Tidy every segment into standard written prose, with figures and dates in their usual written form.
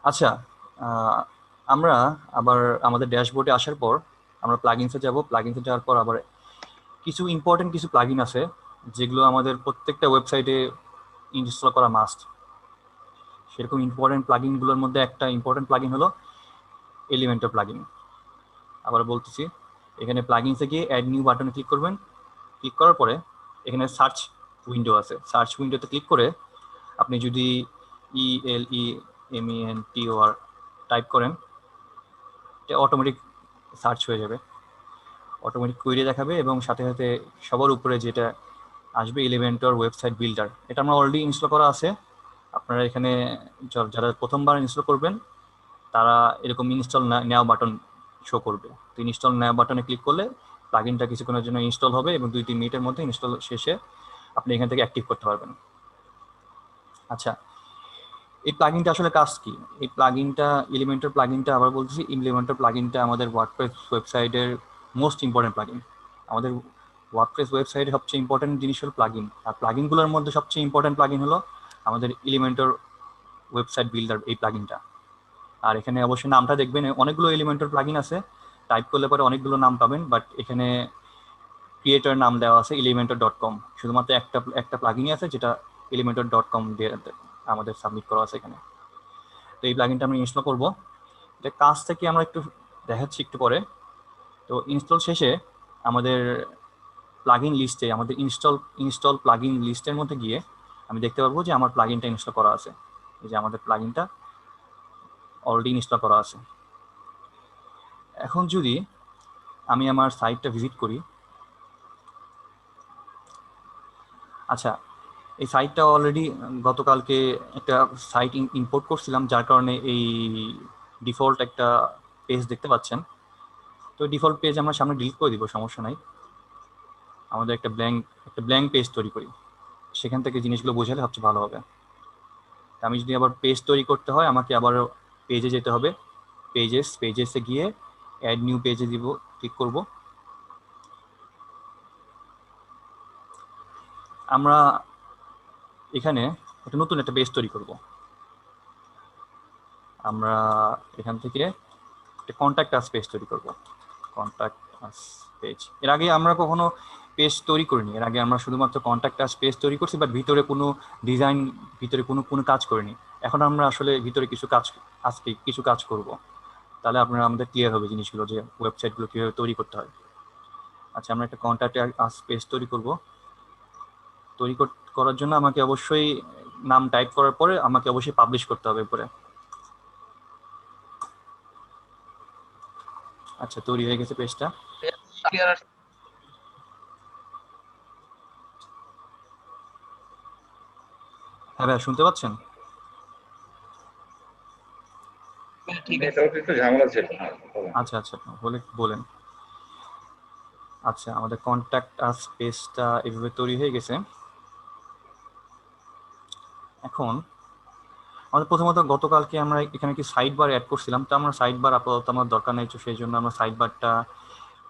আচ্ছা, আহ, আমরা আবার আমাদের ড্যাশবোর্ডে আসার পর আমরা প্লাগইনসে যাব। প্লাগইনসে যাওয়ার পর আবার কিছু ইম্পর্টেন্ট কিছু প্লাগইন আছে যেগুলো আমাদের প্রত্যেকটা ওয়েবসাইটে ইনস্টল করা মাস্ট। সেরকম ইম্পর্টেন্ট প্লাগইনগুলোর মধ্যে একটা ইম্পর্টেন্ট প্লাগইন হলো এলিমেন্টর প্লাগইন। আবার বলতেছি, এখানে প্লাগইনসে গিয়ে অ্যাড নিউ বাটনে ক্লিক করবেন। ক্লিক করার পরে এখানে সার্চ উইন্ডো আছে, সার্চ উইন্ডোতে ক্লিক করে আপনি যদি ELEMENTOR টাইপ করেন, এটা অটোমেটিক সার্চ হয়ে যাবে, অটোমেটিক কোয়েরি দেখাবে এবং সাথে সাথে সবার উপরে যেটা আসবে এলিমেন্টর ওয়েবসাইট বিল্ডার, এটা আমার অলরেডি ইনস্টল করা আছে। আপনারা এখানে যারা প্রথমবার ইনস্টল করবেন তারা এরকম ইনস্টল নেওয়া বাটন শো করবে। তো ইনস্টল নেওয়া বাটনে ক্লিক করলে প্লাগইনটা কিছুক্ষণের জন্য ইনস্টল হবে এবং 2-3 মিনিটের মধ্যে ইনস্টল শেষে আপনি এখান থেকে অ্যাক্টিভ করতে পারবেন। আচ্ছা, এই প্লাগইনটা আসলে কাজ কি? এই প্লাগইনটা এলিমেন্টর প্লাগইনটা আবার বলতেছি, এলিমেন্টর প্লাগইনটা আমাদের ওয়ার্ডপ্রেস ওয়েবসাইটের মোস্ট ইম্পর্টেন্ট প্লাগইন। আমাদের ওয়ার্ডপ্রেস ওয়েবসাইটের সবচেয়ে ইম্পর্টেন্ট জিনিস হলো প্লাগইন, আর প্লাগইনগুলোর মধ্যে সবচেয়ে ইম্পর্টেন্ট প্লাগইন হলো আমাদের এলিমেন্টর ওয়েবসাইট বিল্ডার এই প্লাগইনটা। আর এখানে অবশ্যই নামটা দেখবেন, অনেকগুলো এলিমেন্টর প্লাগইন আছে, টাইপ করলে পরে অনেকগুলো নাম পাবেন, বাট এখানে ক্রিয়েটর নাম দেওয়া আছে elementor.com, শুধুমাত্র একটা একটা প্লাগইনই আছে যেটা elementor.com দিয়ে আমাদের সাবমিট করা আছে এখানে। তো এই প্লাগইনটা আমরা ইনস্টল করব। এটা কাজ থেকে আমরা একটু দেখাচ্ছি একটু পরে। তো ইনস্টল শেষে আমাদের প্লাগইন লিস্টে, আমাদের ইনস্টল প্লাগইন লিস্টের মধ্যে গিয়ে আমি দেখতে পারবো যে আমার প্লাগইনটা ইনস্টল করা আছে, এই যে আমাদের প্লাগইনটা অলরেডি ইনস্টল করা আছে। এখন যদি আমি আমার সাইটটা ভিজিট করি, আচ্ছা এই সাইটটা অলরেডি গতকালকে একটা সাইট ইম্পোর্ট করছিলাম, যার কারণে এই ডিফল্ট একটা পেজ দেখতে পাচ্ছেন। তো ডিফল্ট পেজ আমরা সামনে ডিলিট করে দিব, সমস্যা নাই। আমাদের একটা ব্ল্যাঙ্ক পেজ তৈরি করি, সেখান থেকে জিনিসগুলো বোঝালে সবচেয়ে ভালো হবে। আমি যদি আবার পেজ তৈরি করতে হয় আমাকে আবার পেজে যেতে হবে, পেজেসে গিয়ে অ্যাড নিউ পেজে দিব, ক্লিক করব। আমরা এখানে একটা নতুন একটা পেজ তৈরি করব। আমরা এখান থেকে একটা কন্ট্যাক্ট আস পেজ তৈরি করব, কন্ট্যাক্ট আস পেজ। এর আগে আমরা কখনো পেজ তৈরি করিনি, এর আগে আমরা শুধুমাত্র কন্ট্যাক্ট আস পেজ তৈরি করছি, বাট ভিতরে কোনো ডিজাইন, ভিতরে কোনো কাজ করিনি। এখন আমরা আসলে ভিতরে আজকে কিছু কাজ করব, তাহলে আপনারা আমাদের ক্লিয়ার হবে জিনিসগুলো, যে ওয়েবসাইটগুলো কীভাবে তৈরি করতে হয়। আচ্ছা, আমরা একটা কন্ট্যাক্ট আস পেজ তৈরি করব। তৈরি করার জন্য আমাকে অবশ্যই নাম টাইপ করার পরে আমাকে অবশ্যই পাবলিশ করতে হবে উপরে। আচ্ছা, তৈরি হয়ে গেছে পেজটা। হ্যাঁ ভাই, শুনতে পাচ্ছেন? নেটওয়ার্ক একটু ঝামেলা ছিল। আচ্ছা আচ্ছা, বলে বলেন। আচ্ছা, আমাদের কন্ট্যাক্ট আস পেজটা এভাবে তৈরি হয়ে গেছে। এখন আমাদের প্রথমত গতকালকে আমরা এখানে কি সাইড বার অ্যাড করছিলাম, তো আমরা সাইড বার আপাতত আমার দরকার নেই, তো সেই জন্য আমরা সাইড বারটা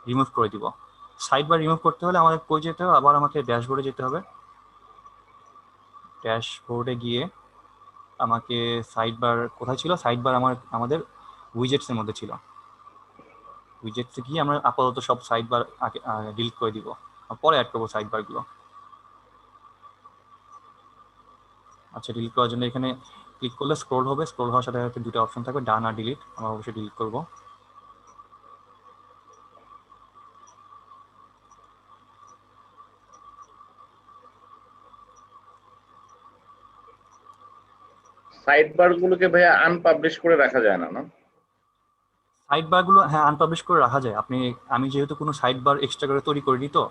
রিমুভ করে দিব। সাইড বার রিমুভ করতে হলে আমাদের কই যেতে হবে, আবার আমাকে ড্যাশবোর্ডে যেতে হবে। ড্যাশবোর্ডে গিয়ে আমাকে সাইড বার কোথায় ছিল, সাইড বার আমাদের উইজেটসের মধ্যে ছিল। উইজেটসে গিয়ে আমরা আপাতত সব সাইড বার আগে ডিলিট করে দিব, পরে অ্যাড করবো সাইড বারগুলো। আচ্ছা, ডিলিট করার জন্য এখানে ক্লিক করলে স্ক্রল হবে, স্ক্রল হওয়ার সাথে সাথে দুটো অপশন থাকবে, ডান আর ডিলিট। আমরা অবশ্যই ডিলিট করবো। সাইড বার গুলোকে ভাইয়া আনপাবলিশ করে রাখা যায় না, না? সাইড বারগুলো হ্যাঁ আনপাবলিশ করে রাখা যায়। আমি যেহেতু কোনো সাইড বার এক্সট্রা করে তৈরি করিনি, তো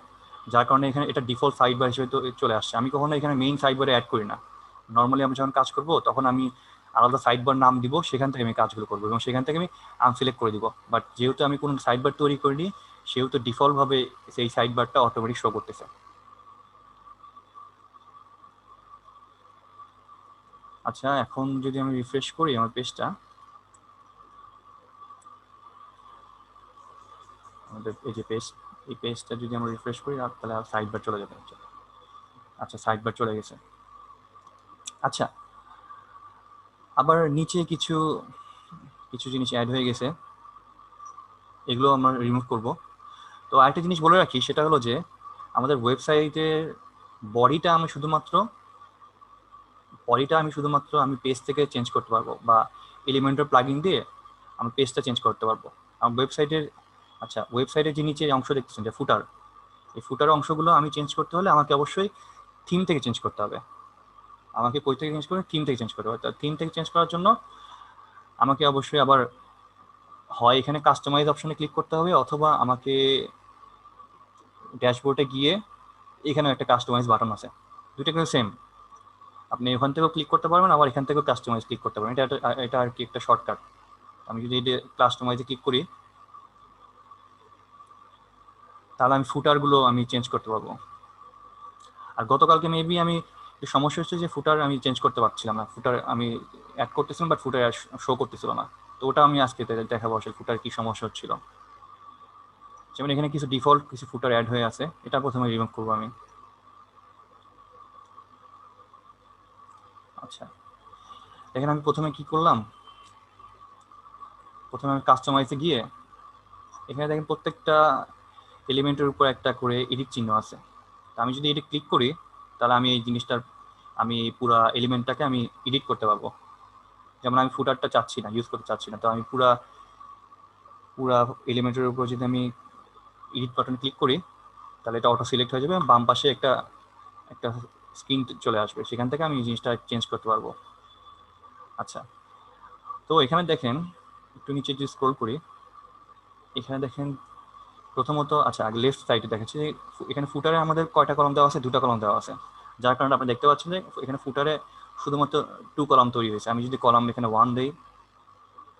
যার কারণে এখানে এটা ডিফল্ট সাইড বার হিসেবে চলে আসছে। আমি কখনো এখানে মেইন সাইড বারে অ্যাড করি না। নর্মালি আমি যখন কাজ করব তখন আমি আলাদা সাইড বার নাম দিব, সেখান থেকে আমি কাজগুলো করবো এবং সেখান থেকে আমি আনসিলেক্ট করে দিব। বাট যেহেতু আমি কোনো সাইড বার তৈরি করিনি, সেহেতু ডিফল্টভাবে সেই সাইড বারটা অটোমেটিক শো করতেছে। আচ্ছা, এখন যদি আমি রিফ্রেশ করি আমার পেজটা, আমাদের এই যে পেজ, এই পেজটা যদি আমরা রিফ্রেশ করি তাহলে সাইড বার চলে যাবে। আচ্ছা, সাইড বার চলে গেছে। আচ্ছা, আবার নিচে কিছু কিছু জিনিস অ্যাড হয়ে গেছে, এগুলো আমরা রিমুভ করব। তো আরেকটা জিনিস বলে রাখি, সেটা হলো যে আমাদের ওয়েবসাইটের বডিটা আমি শুধুমাত্র আমি পেজ থেকে চেঞ্জ করতে পারবো, বা এলিমেন্টর প্লাগইন দিয়ে আমি পেজটা চেঞ্জ করতে পারবো। আমার ওয়েবসাইটের যে নিচে অংশ দেখতেছেন যে ফুটার, এই ফুটার অংশগুলো আমি চেঞ্জ করতে হলে আমাকে অবশ্যই থিম থেকে চেঞ্জ করতে হবে। আমাকে কই থেকে চেঞ্জ করবে? থিম থেকে চেঞ্জ করতে হবে। থিম থেকে চেঞ্জ করার জন্য আমাকে অবশ্যই আবার হয় এখানে কাস্টমাইজ অপশনে ক্লিক করতে হবে, অথবা আমাকে ড্যাশবোর্ডে গিয়ে এখানে একটা কাস্টমাইজ বাটন আছে, দুইটা কিন্তু সেম, আপনি ওখান থেকেও ক্লিক করতে পারবেন, আবার এখান থেকেও কাস্টমাইজ ক্লিক করতে পারবেন। এটা আর কি একটা শর্টকাট। আমি যদি এটা কাস্টমাইজে ক্লিক করি, তাহলে আমি ফুটারগুলো আমি চেঞ্জ করতে পারবো। আর গতকালকে মেবি আমি একটু সমস্যা হচ্ছে যে ফুটার আমি চেঞ্জ করতে পারছিলাম না, ফুটার আমি অ্যাড করতেছিলাম বাট ফুটার শো করতেছিল না। তো ওটা আমি আজকে দেখাবো আসলে ফুটার কি সমস্যা হচ্ছিল। যেমন এখানে কিছু ডিফল্ট কিছু ফুটার অ্যাড হয়ে আছে, এটা প্রথমে রিমুভ করবো আমি। আচ্ছা, এখানে আমি প্রথমে কি করলাম, প্রথমে আমি কাস্টমাইজে গিয়ে এখানে দেখেন প্রত্যেকটা এলিমেন্টের উপর একটা করে এডিট চিহ্ন আছে। তো আমি যদি এডিট ক্লিক করি, তাহলে আমি এই জিনিসটার আমি পুরা এলিমেন্টটাকে আমি এডিট করতে পারবো। যেমন আমি ফুটারটা চাচ্ছি না, ইউজ করতে চাচ্ছি না, তো আমি পুরা পুরা এলিমেন্টের উপর যদি আমি এডিট বাটন ক্লিক করি, তাহলে এটা অটো সিলেক্ট হয়ে যাবে, বাম পাশে একটা একটা স্ক্রিন চলে আসবে, সেখান থেকে আমি এই জিনিসটা চেঞ্জ করতে পারবো। আচ্ছা, তো এখানে দেখেন একটু নিচে যদি স্ক্রল করি, এখানে দেখেন প্রথমত, আচ্ছা আগে লেফট সাইডে দেখাচ্ছি যে এখানে ফুটারে আমাদের কয়টা কলম দেওয়া আছে, দুটো কলম দেওয়া আছে, যার কারণে আপনি দেখতে পাচ্ছেন যে এখানে ফুটারে শুধুমাত্র 2 কলাম তৈরি হয়েছে। আমি যদি কলাম এখানে 1 দিই,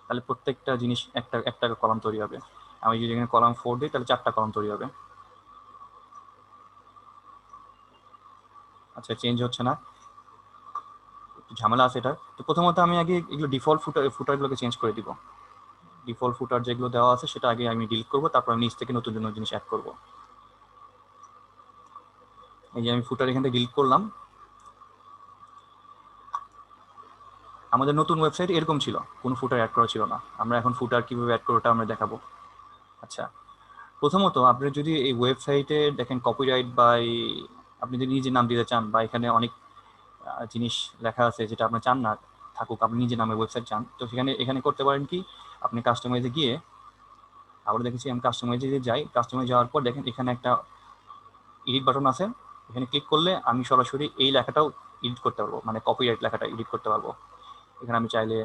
তাহলে প্রত্যেকটা জিনিস একটা একটা কলাম তৈরি হবে। আমি যদি এখানে কলাম 4 দিই, তাহলে 4টা কলাম তৈরি হবে। আচ্ছা, চেঞ্জ হচ্ছে না, একটু ঝামেলা আছে এটা। তো প্রথমত আমি আগে এগুলো ডিফল্ট ফুটারগুলোকে চেঞ্জ করে দিব। ডিফল্ট ফুটার যেগুলো দেওয়া আছে সেটা আগে আমি ডিলিট করবো, তারপর আমি নিচ থেকে নতুন নতুন জিনিস অ্যাড করবো। এই যে আমি ফুটার এখান থেকে ডিলিট করলাম। আমাদের নতুন ওয়েবসাইট এরকম ছিল, কোনো ফুটার অ্যাড করা ছিল না। আমরা এখন ফুটার কিভাবে অ্যাড করবো ওটা আমরা দেখাবো। আচ্ছা, প্রথমত আপনি যদি এই ওয়েবসাইটে দেখেন কপিরাইট বা আপনি যদি নিজের নাম দিতে চান, বা এখানে অনেক জিনিস লেখা আছে যেটা আপনি চান না থাকুক, আপনি নিজের নামে ওয়েবসাইট চান, তো এখানে করতে পারেন কি, আপনি কাস্টমাইজে গিয়ে, আবার দেখেছি আমি কাস্টমাইজে যাই, কাস্টমাইজ যাওয়ার পর দেখেন এখানে একটা এডিট বাটন আছে, এখানে ক্লিক করলে আমি সরাসরি এই লেখাটাও এডিট করতে পারবো, মানে কপিরাইট লেখাটা এডিট করতে পারবো। এখানে আমি চাইলে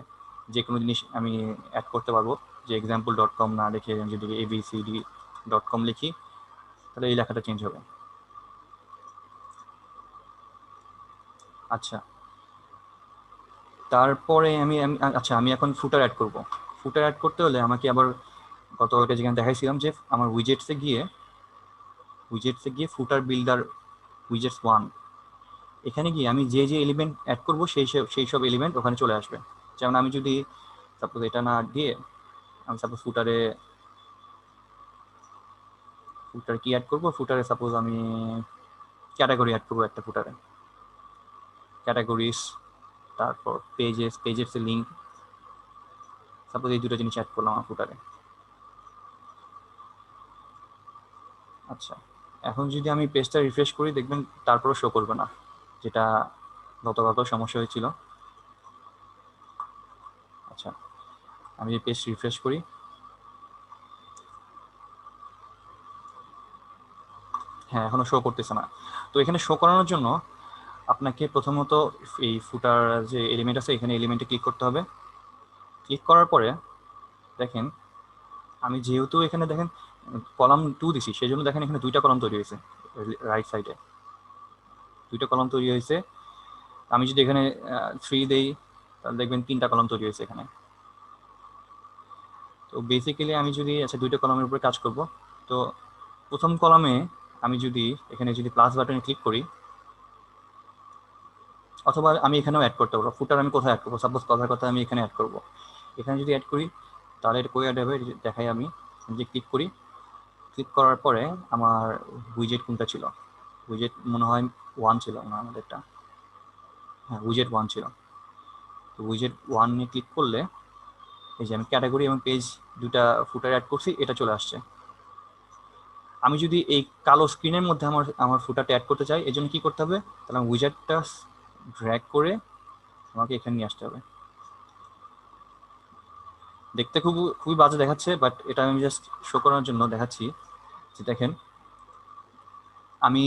যে কোনো জিনিস আমি অ্যাড করতে পারবো, যে example.com না লিখে আমি যদি abcd.com লিখি, তাহলে এই লেখাটা চেঞ্জ হবে। আচ্ছা, তারপরে আচ্ছা আমি এখন ফুটার অ্যাড করব। ফুটার অ্যাড করতে হলে আমাকে আবার গতকালকে যেখানে দেখাইছিলাম যে আমার উইজেটসে গিয়ে ফুটার বিল্ডার উইজেটস 1, এখানে গিয়ে আমি যে যে এলিমেন্ট অ্যাড করবো সেই সব এলিমেন্ট ওখানে চলে আসবে। যেমন আমি যদি সাপোজ এটা না দিয়ে, আমি সাপোজ ফুটার কি অ্যাড করবো, ফুটারে সাপোজ আমি ক্যাটাগরি অ্যাড করবো, একটা ফুটারে ক্যাটাগরিজ, তারপর পেজেস লিঙ্ক, সাপোজ এই দুটো জিনিস অ্যাড করলাম আমার ফুটারে। আচ্ছা, এখন যদি আমি পেজটা রিফ্রেশ করি, দেখবেন তারপরও শো করবে না, যেটা গতকালও সমস্যা হয়েছিল। আচ্ছা, আমি এই পেজ রিফ্রেশ করি, হ্যাঁ এখনো শো করতেছে না। তো এখানে শো করানোর জন্য আপনাকে প্রথমত এই ফুটার যে এলিমেন্ট আছে, এখানে এলিমেন্টে ক্লিক করতে হবে। ক্লিক করার পরে দেখেন আমি যেহেতু এখানে দেখেন কলাম 2 দিছি, সেই জন্য দেখেন এখানে 2টা কলাম তৈরি হয়েছে, রাইট সাইডে 2টা কলাম তৈরি হয়েছে। আমি যদি এখানে 3 দেই, তাহলে দেখবেন 3টা কলাম তৈরি হয়েছে এখানে। তো বেসিক্যালি আমি যদি, আচ্ছা 2টা কলামের উপরে কাজ করব, তো প্রথম কলামে আমি যদি এখানে যদি প্লাস বাটনে ক্লিক করি, অথবা আমি এখানেও অ্যাড করতে পারবো। ফুটার আমি কোথায় অ্যাড করবো, সাপোজ কথার কথা আমি এখানে অ্যাড করবো। এখানে যদি অ্যাড করি, তাহলে এটা কই অ্যাড হবে দেখাই। আমি যে ক্লিক করি, ক্লিক করার পরে আমার উইজেট কোনটা ছিল, উইজেট মনে হয় 1 ছিল না আমাদেরটা, হ্যাঁ উইজেট 1 ছিল। তো উইজেট 1 নিয়ে ক্লিক করলে এই যে আমি ক্যাটাগরি এবং পেজ দুটা ফুটার অ্যাড করছি, এটা চলে আসছে। আমি যদি এই কালো স্ক্রিনের মধ্যে আমার ফুটারটা অ্যাড করতে চাই, এই জন্য কী করতে হবে, তাহলে উইজেটটা ড্র্যাগ করে আমাকে এখানে নিয়ে আসতে হবে। দেখতে খুবই বাজে দেখাচ্ছে, বাট এটা আমি জাস্ট শো করার জন্য দেখাচ্ছি যে দেখেন আমি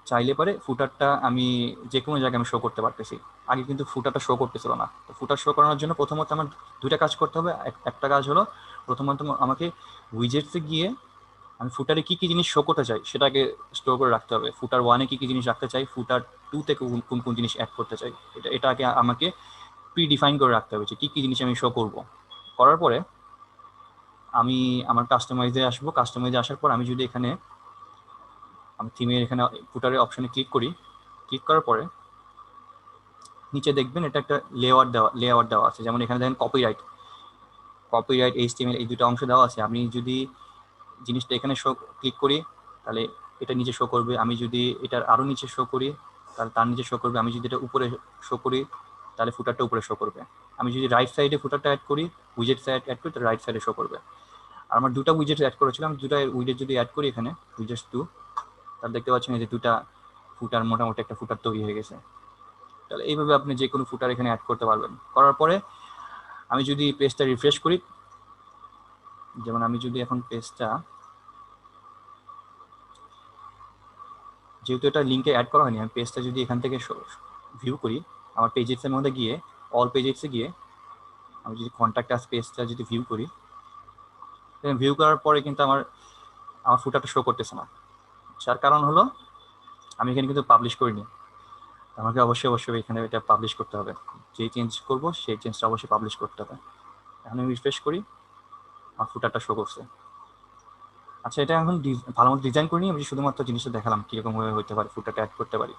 চাইলে পরে ফুটারটা আমি যে কোনো জায়গায় আমি শো করতে পারতেছি। আগে কিন্তু ফুটারটা শো করতেছিল না। তো ফুটার শো করানোর জন্য প্রথমত আমার দুইটা কাজ করতে হবে। একটা কাজ হলো প্রথমত আমাকে উইজেটসে গিয়ে আমি ফুটারে কী কী জিনিস শো করতে চাই সেটাকে স্টোর করে রাখতে হবে। ফুটার 1-এ কী কী জিনিস রাখতে চাই, ফুটার 2-তে কোন কোন জিনিস অ্যাড করতে চাই, এটাকে আমাকে প্রি ডিফাইন করে রাখতে হবে যে কী কী জিনিস আমি শো করব। করার পরে আমি আমার কাস্টমাইজে আসবো। কাস্টমাইজে আসার পর আমি যদি এখানে আমি থিমের এখানে ফুটারের অপশনে ক্লিক করি, ক্লিক করার পরে নিচে দেখবেন এটা একটা লেআউট দেওয়া আছে। যেমন এখানে দেখেন কপিরাইট এইচটিএমএল এই দুটো অংশ দেওয়া আছে। আমি যদি জিনিসটা এখানে শো ক্লিক করি তাহলে এটা নিচে শো করবে। আমি যদি এটার আরও নিচে শো করি তাহলে তার নিচে শো করবে। আমি যদি এটা উপরে শো করি তাহলে ফুটারটা উপরে শো করবে। আমি যদি রাইট সাইডে ফুটারটা অ্যাড করি, উইজেট সাইড অ্যাড করি, তাহলে রাইট সাইডে শো করবে। আর আমার দুটো উইজেট অ্যাড করেছিলাম, দুটো উইজেট যদি অ্যাড করি এখানে উইজেট 2, তাহলে দেখতে পাচ্ছেন যে দুটা ফুটার, মোটামুটি একটা ফুটার তৈরি হয়ে গেছে। তাহলে এইভাবে আপনি যে কোনো ফুটার এখানে অ্যাড করতে পারবেন। করার পরে আমি যদি পেজটা রিফ্রেশ করি, যেমন আমি যদি এখন পেজটা, যেহেতু এটা লিঙ্কে অ্যাড করা হয়নি, আমি পেজটা যদি এখান থেকে ভিউ করি, আমার পেজেসের মধ্যে গিয়ে অল পেজেসে গিয়ে আমি যদি কন্ট্যাক্ট আস পেজটা যদি ভিউ করি, ভিউ করার পরে কিন্তু আমার ফুটারটা শো করতেছে না। যার কারণ হলো আমি এখানে কিন্তু পাবলিশ করিনি। আমাকে অবশ্যই এখানে এটা পাবলিশ করতে হবে। যেই চেঞ্জ করব সেই চেঞ্জটা অবশ্যই পাবলিশ করতে হবে। এখন আমি রিফ্রেশ করি, আমার ফুটারটা শো করছে। আচ্ছা, এটা এখন ভালো মতো ডিজাইন করিনি, আমি শুধুমাত্র জিনিসটা দেখালাম কীরকমভাবে হতে পারে, ফুটারটা অ্যাড করতে পারি।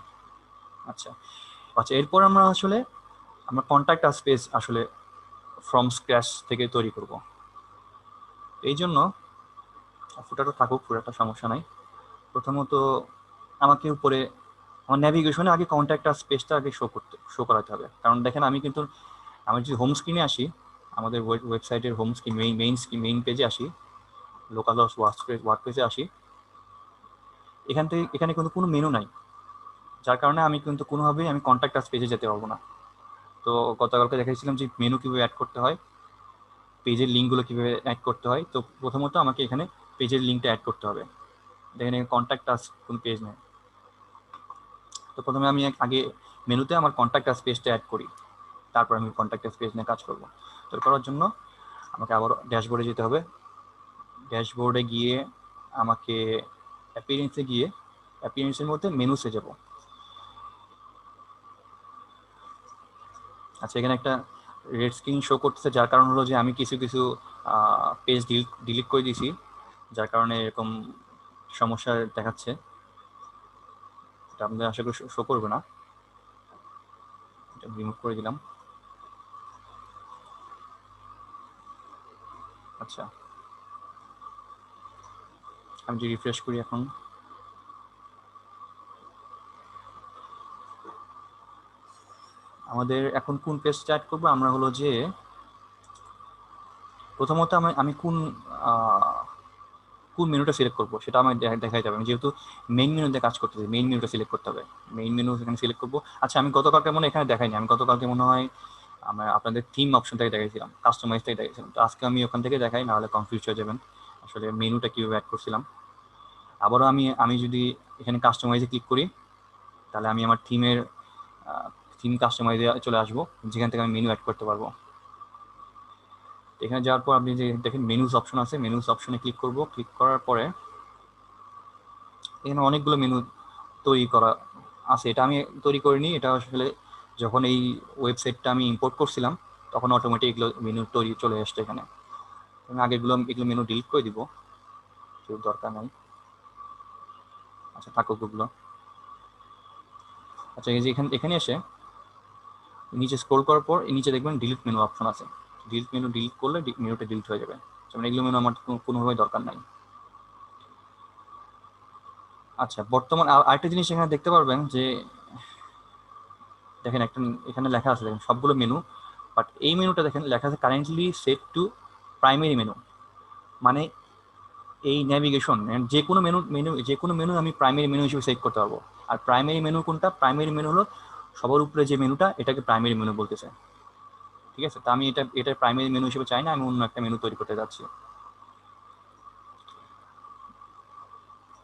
আচ্ছা, এরপর আমরা কন্ট্যাক্ট আস পেজ আসলে ফ্রম স্ক্র্যাচ থেকে তৈরি করব। এই জন্য ফুটারটা থাকুক, ফুটারটা সমস্যা নাই। প্রথমত আমাকে উপরে আমার ন্যাভিগেশনে আগে কন্ট্যাক্ট আস পেজটা আগে শো করাতে হবে। কারণ দেখেন আমি কিন্তু যদি হোম স্ক্রিনে আসি, আমাদের ওয়েবসাইটের হোম স্ক্রিন মেইন পেজে আসি, লোকাল হাউস ওয়ার্ডপ্রেসে আসি, এখানে কিন্তু কোনো মেনু নাই। যার কারণে আমি কিন্তু কোনোভাবেই আমি কন্ট্যাক্ট আস পেজে যেতে পারবো না। তো গতকালকে দেখাইছিলাম যে মেনু কীভাবে অ্যাড করতে হয়, পেজের লিঙ্কগুলো কীভাবে অ্যাড করতে হয়। তো প্রথমত আমাকে এখানে পেজের লিঙ্কটা অ্যাড করতে হবে। দেখেন কন্ট্যাক্ট আস কোন পেজ নেই। তো প্রথমে আমি আগে মেনুতে আমার কন্ট্যাক্ট আস পেজটা অ্যাড করি, তারপর আমি কন্ট্যাক্ট আস পেজ নিয়ে কাজ করব। তো করার জন্য আমাকে আবার ড্যাশবোর্ডে যেতে হবে। ড্যাশবোর্ডে গিয়ে আমাকে অ্যাপিয়ারেন্সের মধ্যে মেনুসে যাব। আচ্ছা, এখানে একটা রেড স্ক্রিন শো করতেছে, যার কারণ হলো যে আমি কিছু পেজ ডিলিট করে দিয়েছি, যার কারণে এরকম সমস্যা দেখাচ্ছে। এটা আপনাদের আশা করি শো করবে না, এটা রিমুভ করে দিলাম। আচ্ছা, আমি যদি রিফ্রেশ করি, এখন আমাদের এখন কোন পেজটা অ্যাড করবো আমরা হলো যে প্রথমত আমি কোন মেনুটা সিলেক্ট করবো সেটা আমার দেখাই যাবে। আমি যেহেতু মেইন মেনুতে কাজ করতেছি, মেইন মেনুটা সিলেক্ট করতে হবে। মেইন মেনু এখানে সিলেক্ট করবো। আচ্ছা, আমি গতকালকে এখানে দেখাইনি, আমি গতকালকে মনে হয় আপনাদের থিম অপশন থেকে দেখাইছিলাম, কাস্টমাইজ থেকে দেখাইছিলাম। তো আজকে আমি ওখান থেকে দেখাই, নাহলে কনফিউজ হয়ে যাবেন আসলে মেনুটা কীভাবে অ্যাড করছিলাম। আবারও আমি যদি এখানে কাস্টমাইজে ক্লিক করি, তাহলে আমি আমার থিম কাস্টমাইজে চলে আসবো, যেখান থেকে আমি মেনু অ্যাড করতে পারবো। এখানে যাওয়ার পর আপনি যে দেখেন মেনুস অপশন আছে, মেনুস অপশনে ক্লিক করব। ক্লিক করার পরে এখানে অনেকগুলো মেনু তৈরি করা আছে। এটা আমি তৈরি করিনি, এটা আসলে যখন এই ওয়েবসাইটটা আমি ইম্পোর্ট করছিলাম তখন অটোমেটিক এগুলো মেনু তৈরি চলে আসছে এখানে। আমি এগুলো মেনু ডিলিট করে দিব, কেউ দরকার নাই। আচ্ছা, থাকুক ওগুলো। আচ্ছা, এই যে এখানে এসে নিচে স্ক্রল করার পর নিচে দেখবেন ডিলিট মেনু অপশন আছে। ডিলিট মেনু ডিলিট করলে মেনুটা ডিলিট হয়ে যাবে। যেমন এগুলো মেনু আমার কোনোভাবে দরকার নাই। আচ্ছা, বর্তমান আরেকটা জিনিস এখানে দেখতে পারবেন যে দেখেন একটা এখানে লেখা আছে, দেখেন সবগুলো মেনু, বাট এই মেনুটা দেখেন লেখা আছে currently set to primary menu. মানে এই ন্যাভিগেশন যে কোনো মেনু আমি প্রাইমারি মেনু হিসেবে সেট করতে পারবো। আর প্রাইমারি মেনু কোনটা? প্রাইমারি মেনু হলো সবার উপরে যে মেনুটা, এটাকে প্রাইমারি মেনু বলতেছে। ঠিক আছে, তো আমি এটা প্রাইমারি মেনু হিসেবে চাই না, আমি অন্য একটা মেনু তৈরি করতে যাচ্ছি।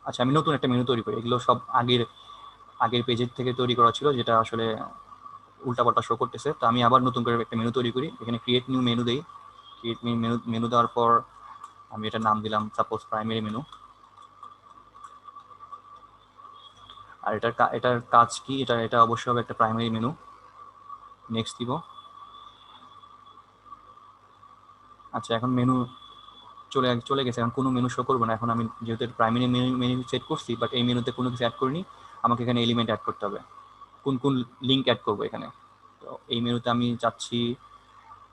আচ্ছা, আমি নতুন একটা মেনু তৈরি করি। এগুলো সব আগের আগের পেজের থেকে তৈরি করা ছিল, যেটা আসলে উল্টাপাল্টা শো করতেছে। তো আমি আবার নতুন করে একটা মেনু তৈরি করি, এখানে ক্রিয়েট নিউ মেনু দেই। ক্রিয়েট নিউ মেনু মেনু দেওয়ার পর আমি এটার নাম দিলাম সাপোজ প্রাইমারি মেনু। আর এটার কাজ কি? এটা অবশ্যই হবে একটা প্রাইমারি মেনু। নেক্সট দিব। আচ্ছা, এখন মেনু চলে গেছে, এখন কোনো মেনু শো করবো না। এখন আমি যেহেতু প্রাইমারি মেনু সেট করছি, বাট এই মেনুতে কোনো কিছু অ্যাড করিনি, আমাকে এখানে এলিমেন্ট অ্যাড করতে হবে। কোন কোন লিঙ্ক অ্যাড করবো এখানে? তো এই মেনুতে আমি চাচ্ছি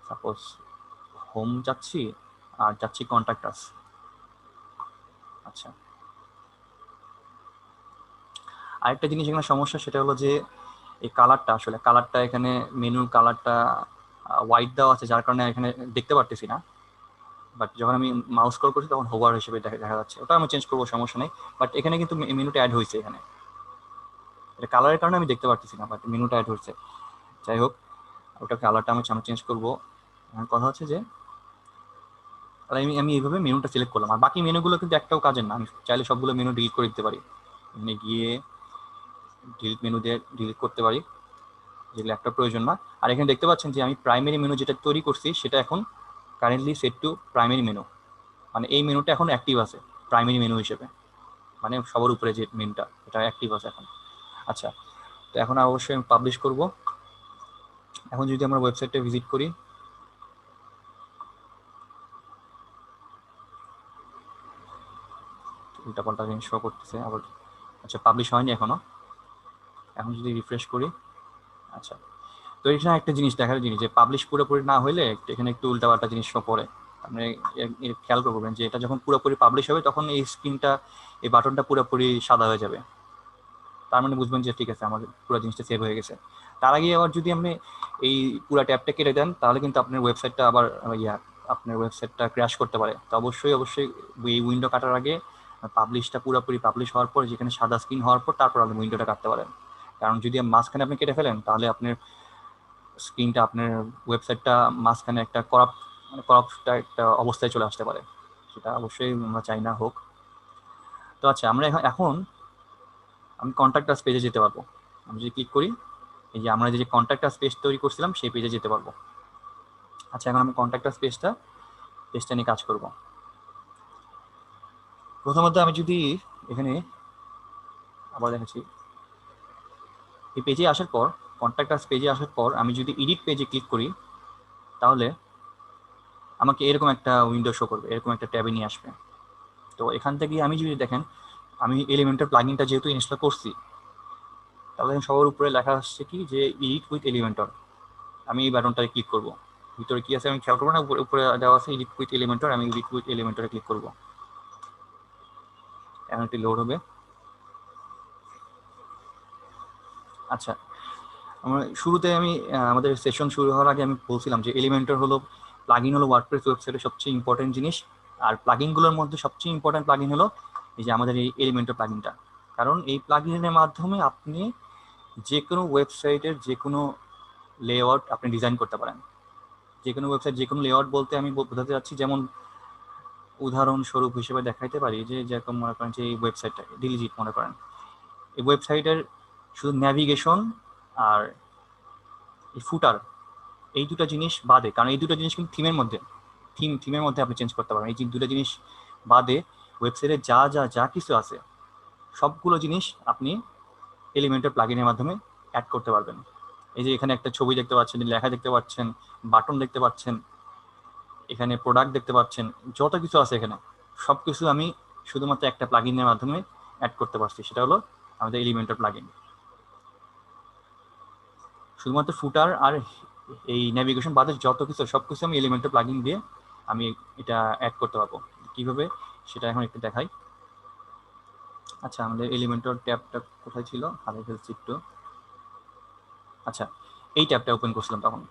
সাপোজ হোম চাচ্ছি, আর চাচ্ছি কন্ট্যাক্ট আস। আচ্ছা, আরেকটা জিনিস এখানে সমস্যা, সেটা হলো যে এই কালারটা এখানে মেনুর কালারটা হোয়াইট দেওয়া আছে, যার কারণে এখানে দেখতে পারতেছি না। বাট যখন আমি মাউস স্ক্রল করছি তখন হোভার হিসেবে দেখা যাচ্ছে। ওটা আমি চেঞ্জ করবো, সমস্যা নেই। বাট এখানে কিন্তু মেনুটা অ্যাড হয়েছে, এখানে এটা কালারের কারণে আমি দেখতে পারতেছি না, বাট মেনুটা অ্যাড হচ্ছে। যাই হোক, ওটা কালারটা আমি চেঞ্জ করবো। এখন কথা হচ্ছে যে আমি আমি এইভাবে মেনুটা সিলেক্ট করলাম, আর বাকি মেনুগুলো কিন্তু একটাও কাজের না। আমি চাইলে সবগুলো মেনু ডিলিট করে দিতে পারি। এখানে গিয়ে ডিলিট মেনু দিয়ে ডিলিট করতে পারি, যেগুলো একটা প্রয়োজন না। আর এখানে দেখতে পাচ্ছেন যে আমি প্রাইমারি মেনু যেটা তৈরি করছি, সেটা এখন currently set to primary menu. মানে এই মেনুটা এখন অ্যাক্টিভ আছে প্রাইমারি মেনু হিসেবে, মানে সবার উপরে যে মেনুটা, এটা অ্যাক্টিভ আছে এখন। আচ্ছা, তো এখন অবশ্যই আমি পাবলিশ করব। এখন যদি আমরা ওয়েবসাইটে ভিজিট করি, উল্টাপাল্টা জিনিস শো করতেছে আবার। আচ্ছা, পাবলিশ হয়নি এখনো। এখন যদি রিফ্রেশ করি, আচ্ছা, তো এখানে একটা জিনিস দেখার জিনিস, যে পাবলিশ পুরোপুরি না হলে এখানে একটু উল্টাপাল্টা জিনিস শো করে। আপনি খেয়াল করবেন যে এটা যখন পুরোপুরি পাবলিশ হবে, তখন এই স্ক্রিনটা, এই বাটনটা পুরোপুরি সাদা হয়ে যাবে। তার মানে বুঝবেন যে ঠিক আছে, আমাদের পুরো জিনিসটা সেভ হয়ে গেছে। তার আগে আবার যদি আপনি এই পুরো ট্যাবটা কেটে দেন, তাহলে কিন্তু আপনার ওয়েবসাইটটা আবার আপনার ওয়েবসাইটটা ক্র্যাশ করতে পারে। তো অবশ্যই এই উইন্ডো কাটার আগে পাবলিশটা পুরোপুরি পাবলিশ হওয়ার পর, যেখানে সাদা স্ক্রিন হওয়ার পর, তারপর আপনি উইন্ডোটা কাটতে পারেন। কারণ যদি মাঝখানে আপনি কেটে ফেলেন, তাহলে আপনার স্ক্রিনটা, আপনার ওয়েবসাইটটা মাঝখানে একটা করাপ্ট একটা অবস্থায় চলে আসতে পারে। সেটা অবশ্যই আমরা চাই না হোক। তো আচ্ছা, আমরা এখন আমি কন্ট্যাক্ট আস পেজে যেতে পারবো। আমি যদি ক্লিক করি, এই যে আমরা যে কন্ট্যাক্ট আস পেজ তৈরি করছিলাম, সেই পেজে যেতে পারবো। আচ্ছা, এখন আমি কন্ট্যাক্ট আস পেজটা নিয়ে কাজ করব। প্রথমত আমি যদি এখানে আবার দেখাচ্ছি, এই পেজে আসার পর, কন্ট্যাক্ট আস পেজে আসার পর আমি যদি এডিট পেজে ক্লিক করি, তাহলে আমাকে এরকম একটা উইন্ডো শো করবে, এরকম একটা ট্যাবে নিয়ে আসবে। তো এখান থেকে আমি যদি দেখেন, আমি এলিমেন্টের প্লাগইনটা যেহেতু ইনস্টল করছি, তাহলে সবার উপরে লেখা আসছে কি, যে এডিট উইথ এলিমেন্টর। আমি এই বাটনটায় ক্লিক করব। ভিতরে কি আছে আমি খেয়াল করবো না, উপরে দেওয়া আছে এডিট উইথ এলিমেন্টর। আমি এডিট উইথ এলিমেন্টরে ক্লিক করব। এখন একটি লোড হবে। আচ্ছা, শুরুতে আমি আমাদের সেশন শুরু হওয়ার আগে আমি বলছিলাম যে এলিমেন্টর হলো প্লাগইন, হলো ওয়ার্ডপ্রেস ওয়েবসাইটের সবচেয়ে ইম্পর্টেন্ট জিনিস। আর প্লাগইনগুলোর মধ্যে সবচেয়ে ইম্পর্টেন্ট প্লাগইন হলো এই যে আমাদের এই এলিমেন্টর প্লাগইনটা। কারণ এই প্লাগইনের মাধ্যমে আপনি যে কোনো ওয়েবসাইটের যে কোনো লেআউট আপনি ডিজাইন করতে পারেন। যে কোনো ওয়েবসাইট, যে কোনো লেআউট বলতে আমি বোঝাতে চাচ্ছি, যেমন উদাহরণস্বরূপ হিসেবে দেখাইতে পারি যে যেরকম মনে করেন যে এই ওয়েবসাইটটা ডিলিজিট মনে করেন, এই ওয়েবসাইটের শুধু ন্যাভিগেশন আর এই ফুটার, এই দুটো জিনিস বাদে, কারণ এই দুটো জিনিস কিন্তু থিমের মধ্যে আপনি চেঞ্জ করতে পারবেন। এই যে দুটো জিনিস বাদে ওয়েবসাইটে যা যা যা কিছু আছে, সবগুলো জিনিস আপনি এলিমেন্টের প্লাগইনের মাধ্যমে অ্যাড করতে পারবেন। এই যে এখানে একটা ছবি দেখতে পাচ্ছেন, লেখা দেখতে পাচ্ছেন, বাটন দেখতে পাচ্ছেন, এখানে প্রোডাক্ট দেখতে পাচ্ছেন, যত কিছু আছে এখানে সব কিছু আমি শুধুমাত্র একটা প্লাগইনের মাধ্যমে অ্যাড করতে পারছি। সেটা হলো আমাদের এলিমেন্টর প্লাগইন। শুধুমাত্র ফুটার আর এই নেভিগেশন বাদে যত কিছু, সব কিছু আমি এলিমেন্টর প্লাগইন দিয়ে আমি এটা অ্যাড করতে পারবো। কিভাবে সেটা এখন একটু দেখাই। আচ্ছা, আমাদের এলিমেন্টর ট্যাবটা কোথায় ছিল, হারিয়ে ফেলছি একটু। আচ্ছা, এই ট্যাবটা ওপেন করছিলাম তখন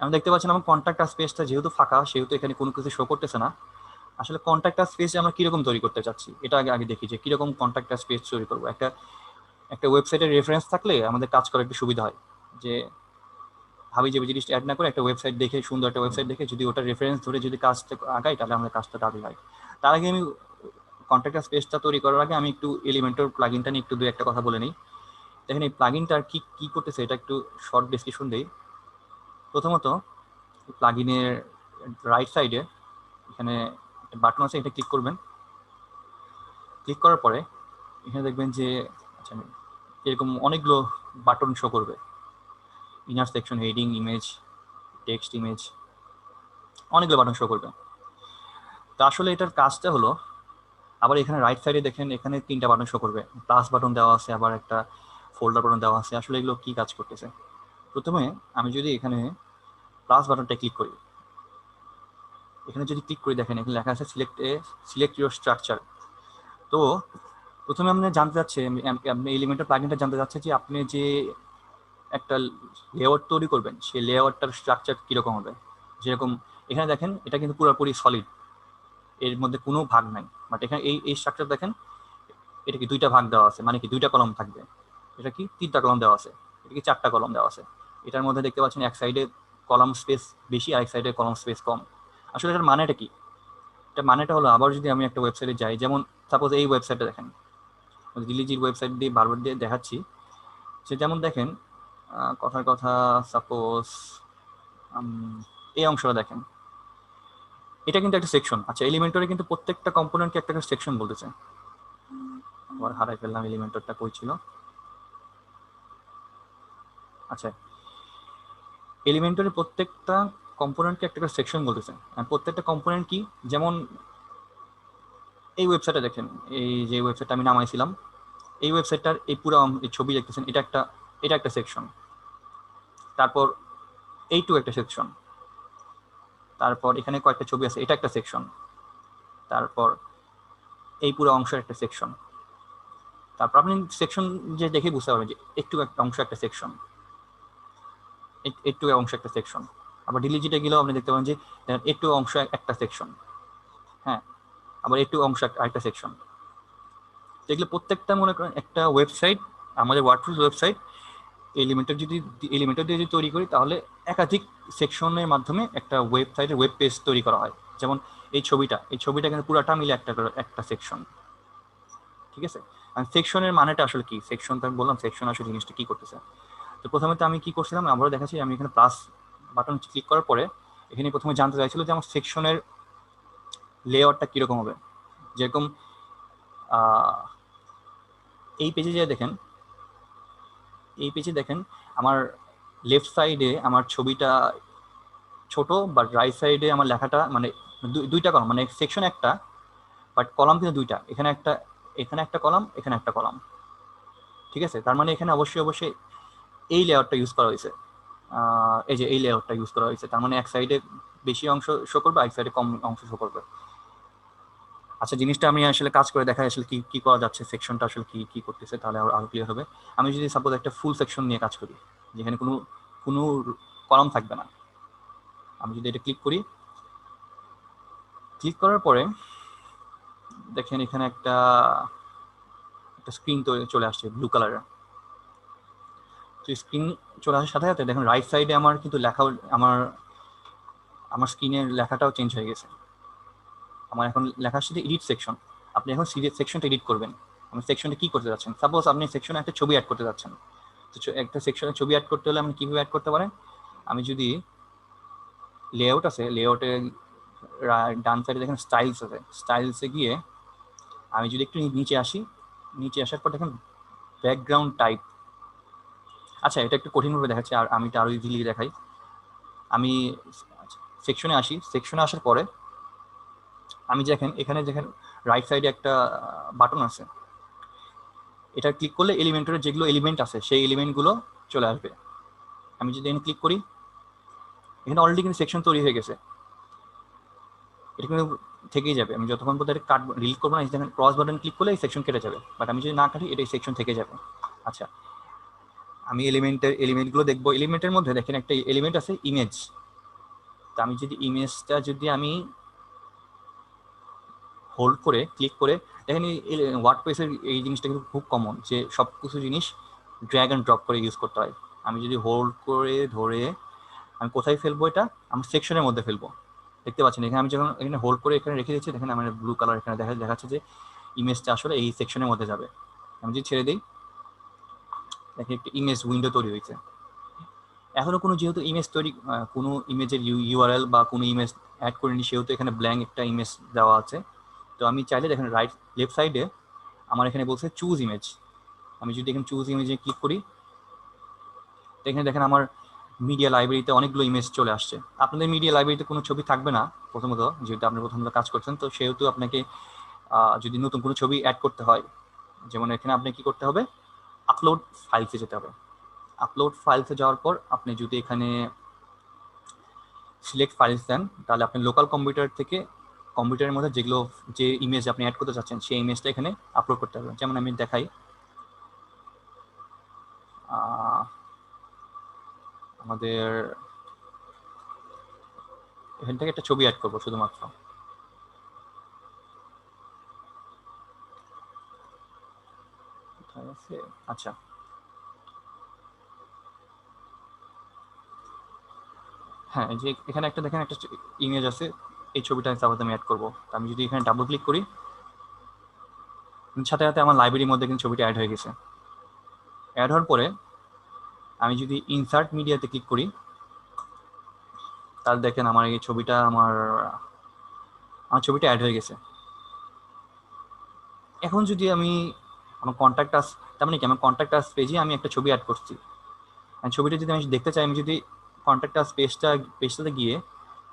আমি দেখতে পাচ্ছিলাম আমার কন্ট্যাক্ট স্পেসটা যেহেতু ফাঁকা, সেহেতু এখানে কোনো কিছু শো করতেছে না। আসলে কন্ট্যাক্ট স্পেস আমরা কিরকম তৈরি করতে চাচ্ছি এটা আগে আগে দেখি যে কিরকম কন্ট্যাক্ট স্পেস তৈরি করবো। একটা একটা ওয়েবসাইটের রেফারেন্স থাকলে আমাদের কাজ করা একটু সুবিধা হয়। যে ভাবি যে জিনিসটা অ্যাড না করে একটা ওয়েবসাইট দেখে, সুন্দর একটা ওয়েবসাইট দেখে যদি ওটা রেফারেন্স ধরে যদি কাজটা আগাই, তাহলে আমাদের কাজটা তাড়াতাড়ি হয়। তার আগে আমি কন্ট্যাক্ট স্পেসটা তৈরি করার আগে আমি একটু এলিমেন্টর প্লাগইনটা নিয়ে একটু দুই একটা কথা বলে নিই। দেখেন এই প্লাগইনটার কি কি করতেছে এটা একটু শর্ট ডেসক্রিপশন দিই। প্রথমত প্লাগইনের রাইট সাইডে এখানে একটা বাটন আছে, এটা ক্লিক করবেন। ক্লিক করার পরে এখানে দেখবেন যে আচ্ছা এরকম অনেকগুলো বাটন শো করবে। Inner section, heading, image, text, image, অনেকগুলো বাটন শো করবে। তো আসলে এটার কাজটা হলো, আবার এখানে রাইট সাইডে দেখেন এখানে 3টা বাটন শো করবে, প্লাস বাটন দেওয়া আছে, আবার একটা ফোল্ডার বাটন দেওয়া আছে। আসলে এগুলো কি কাজ করতেছে? প্রথমে আমি যদি এখানে প্লাস বাটনটা ক্লিক করি, এখানে যদি ক্লিক করি দেখেন এখানে লেখা আছে সিলেক্ট ইউর স্ট্রাকচার। তো প্রথমে আপনি জানতে চাচ্ছে, আপনি এলিমেন্টার প্লাগইনটা জানতে চাচ্ছে যে আপনি যে একটা লেআউট তৈরি করবেন সেই লেআউটটার স্ট্রাকচার কীরকম হবে। যেরকম এখানে দেখেন এটা কিন্তু পুরোপুরি সলিড, এর মধ্যে কোনো ভাগ নাই। বাট এখানে এই এই স্ট্রাকচার দেখেন, এটা কি 2টা ভাগ দেওয়া আছে, মানে কি 2টা কলম থাকবে। এটা কি 3টা কলম দেওয়া আছে, এটা কি 4টা কলম দেওয়া আছে। এটার মধ্যে দেখতে পাচ্ছেন এক সাইডে কলাম স্পেস বেশি, আরেক সাইডে কলম স্পেস কম। আসলে এটার মানেটা কি? এটা মানেটা হলো, আবার যদি আমি একটা ওয়েবসাইটে যাই, যেমন সাপোজ এই ওয়েবসাইটটা দেখেন, দিল্লিজির ওয়েবসাইট দিয়ে বারবার দিয়ে দেখাচ্ছি। সে যেমন দেখেন কথার কথা, সাপোজ এই অংশটা দেখেন, এটা কিন্তু একটা সেকশন। আচ্ছা, এলিমেন্টরে কিন্তু প্রত্যেকটা কম্পোনেন্টকে একটা সেকশন বলতেছে। আবার হারাই ফেললাম এলিমেন্টরটা, কই ছিল? আচ্ছা, এলিমেন্টরে প্রত্যেকটা কম্পোনেন্টকে একটা করে সেকশন বলতেছে। আর প্রত্যেকটা কম্পোনেন্ট কি, যেমন এই ওয়েবসাইটে দেখেন, এই যে ওয়েবসাইটটা আমি নামাইছিলাম, এই ওয়েবসাইটটার এই পুরো এই ছবি দেখতেছেন, এটা একটা সেকশন। তারপর এইটু একটা সেকশন। তারপর এখানে কয়েকটা ছবি আছে, এটা একটা সেকশন। তারপর এই পুরো অংশের একটা সেকশন। তারপর আপনি সেকশন যে দেখে বুঝতে পারবেন যে একটু একটা অংশ একটা সেকশন, একটু অংশ একটা সেকশন। আবার ডিলিজিটে গেলেও আপনি দেখতে পাবেন যে একটু অংশ একটা সেকশন। হ্যাঁ, আবার একটু অংশ একটা সেকশন। এগুলো প্রত্যেকটা মনে করেন একটা ওয়েবসাইট, আমাদের ওয়ার্ডপ্রেস ওয়েবসাইট এলিমেন্টর দিয়ে যদি তৈরি করি, তাহলে একাধিক সেকশনের মাধ্যমে একটা ওয়েবসাইটের ওয়েব পেজ তৈরি করা হয়। যেমন এই ছবিটা কিন্তু পুরাটা মিলে একটা সেকশন। ঠিক আছে, আর সেকশনের মানেটা আসলে কি? সেকশন তো আমি বললাম, সেকশন আসলে জিনিসটা কি করতেছে। তো প্রথমে তো আমি কি করছিলাম, আবারও দেখাচ্ছি। আমি এখানে প্লাস বাটন ক্লিক করার পরে এখানে প্রথমে জানতে চাইছিল যে আমার সেকশনের লেআউটটা কীরকম হবে। যেরকম এই পেজে যে দেখেন, এই পেজে দেখেন আমার লেফট সাইডে আমার ছবিটা ছোট, বাট রাইট সাইডে আমার লেখাটা মানে 2টা কলাম, মানে সেকশন একটা, বাট কলাম কিন্তু 2টা। এখানে একটা কলাম, এখানে একটা কলাম। ঠিক আছে, তার মানে এখানে অবশ্যই অবশ্যই এই লেআউটটা ইউজ করা হয়েছে। এই যে এই লেআউটটা ইউজ করা হয়েছে, তার মানে এক সাইডে বেশি অংশ শো করবে, এক সাইডে কম অংশ শো করবে। আচ্ছা, জিনিসটা আমি আসলে কাজ করে দেখাই আসলে কি কি করা যাচ্ছে, সেকশনটা আসলে কি কি করতেছে, তাহলে আরো ক্লিয়ার হবে। আমি যদি সাপোজ একটা ফুল সেকশন নিয়ে কাজ করি, যেখানে কোনো কোনো কলাম থাকবে না, আমি যদি এটা ক্লিক করি, ক্লিক করার পরে দেখেন এখানে একটা স্ক্রিন চলে আসছে ব্লু কালারের। তো স্ক্রিন চলে আসার সাথে সাথে দেখেন রাইট সাইডে আমার কিন্তু লেখাও, আমার আমার স্ক্রিনের লেখাটাও চেঞ্জ হয়ে গেছে। আমার এখন লেখার সাথে এডিট সেকশন। আপনি এখন সেকশনটা এডিট করবেন। আপনি সেকশনটা কি করতে যাচ্ছেন? সাপোজ আপনি সেকশনে একটা ছবি অ্যাড করতে যাচ্ছেন। তো একটা সেকশনে ছবি অ্যাড করতে হলে আপনি কীভাবে অ্যাড করতে পারেন? আমি যদি লেআউট আছে, লেআউটে ডান সাইডে দেখেন স্টাইলস আছে, স্টাইলসে গিয়ে আমি যদি একটু নিচে আসি, নিচে আসার পর দেখেন ব্যাকগ্রাউন্ড টাইপ। আচ্ছা, এটা একটু কঠিনভাবে দেখাচ্ছে, আর আমি এটা আরও ইজিলি দেখাই। আমি সেকশনে আসি, সেকশনে আসার পরে আমি দেখেন এখানে দেখেন রাইট সাইডে একটা বাটন আছে, এটা ক্লিক করলে এলিমেন্টের যেগুলো এলিমেন্ট আছে সেই এলিমেন্টগুলো চলে আসবে। আমি যদি এখানে ক্লিক করি, এখানে অলরেডি কিন্তু সেকশন তৈরি হয়ে গেছে, এটা কিন্তু থেকেই যাবে। আমি যতক্ষণ পর্যন্ত এটা ডিলিট করবো না, এখানে ক্রস বাটন ক্লিক করলে এই সেকশন কেটে যাবে, বাট আমি যদি না কাটি এটা এই সেকশন থেকে যাবে। আচ্ছা, আমি এলিমেন্টগুলো দেখবো। এলিমেন্টের মধ্যে দেখেন একটা এলিমেন্ট আছে ইমেজ। তো আমি যদি ইমেজটা যদি আমি হোল্ড করে ক্লিক করে দেখেন, ওয়ার্ডপ্রেসের এই জিনিসটা কিন্তু খুব কমন যে সব কিছু জিনিস ড্র্যাগ অ্যান্ড ড্রপ করে ইউজ করতে হয়। আমি যদি হোল্ড করে ধরে আমি কোথায় ফেলবো, এটা আমার সেকশনের মধ্যে ফেলবো। দেখতে পাচ্ছেন এখানে আমি যখন এখানে হোল্ড করে এখানে রেখে দিচ্ছি, দেখেন আমার ব্লু কালার এখানে দেখাচ্ছে যে ইমেজটা আসলে এই সেকশনের মধ্যে যাবে। আমি যদি ছেড়ে দিই, দেখেন একটা ইমেজ উইন্ডো তৈরি হয়েছে। এখনো কোনো যেহেতু ইমেজ তৈরি, কোনো ইমেজের ইউআরএল বা কোনো ইমেজ অ্যাড করিনি, সেহেতু এখানে ব্ল্যাঙ্ক একটা ইমেজ দেওয়া আছে। তো আমি চাইলে দেখেন লেফট সাইডে আমার এখানে বলছে চুজ ইমেজ। আমি যদি এখানে চুজ ইমেজে ক্লিক করি, তো এখানে দেখেন আমার মিডিয়া লাইব্রেরিতে অনেকগুলো ইমেজ চলে আসছে। আপনাদের মিডিয়া লাইব্রেরিতে কোনো ছবি থাকবে না প্রথমত, যেহেতু আপনি প্রথমত কাজ করছেন, তো সেহেতু আপনাকে যদি নতুন কোনো ছবি অ্যাড করতে হয়, যেমন এখানে আপনি কি করতে হবে, আপলোড ফাইলসে যেতে হবে। আপলোড ফাইলসে যাওয়ার পর আপনি যদি এখানে সিলেক্ট ফাইলস দেন, তাহলে আপনি লোকাল কম্পিউটার থেকে কম্পিউটারের মধ্যে যে ইমেজ আপনি অ্যাড করতে চাচ্ছেন সেই ইমেজটা এখানে আপলোড করতে হবে। যেমন আমি দেখাই, আমাদের এখান থেকে একটা ছবি অ্যাড করবো শুধুমাত্র। আচ্ছা, হ্যাঁ, এই যে এখানে একটা দেখেন একটা ইমেজ আছে, এই ছবিটা আবার আমি অ্যাড করবো। আমি যদি এখানে ডাবল ক্লিক করি, সাথে সাথে আমার লাইব্রেরির মধ্যে কিন্তু ছবিটা অ্যাড হয়ে গেছে। অ্যাড হওয়ার পরে আমি যদি ইনসার্ট মিডিয়াতে ক্লিক করি, তাহলে দেখেন আমার এই ছবিটা আমার ছবিটা অ্যাড হয়ে গেছে। এখন যদি আমি আমার কন্ট্যাক্ট আস, তার মানে কি আমার কন্ট্যাক্ট আস পেজে আমি একটা ছবি অ্যাড করছি, ছবিটা যদি আমি দেখতে চাই, আমি যদি কন্ট্যাক্ট আস পেজটাতে গিয়ে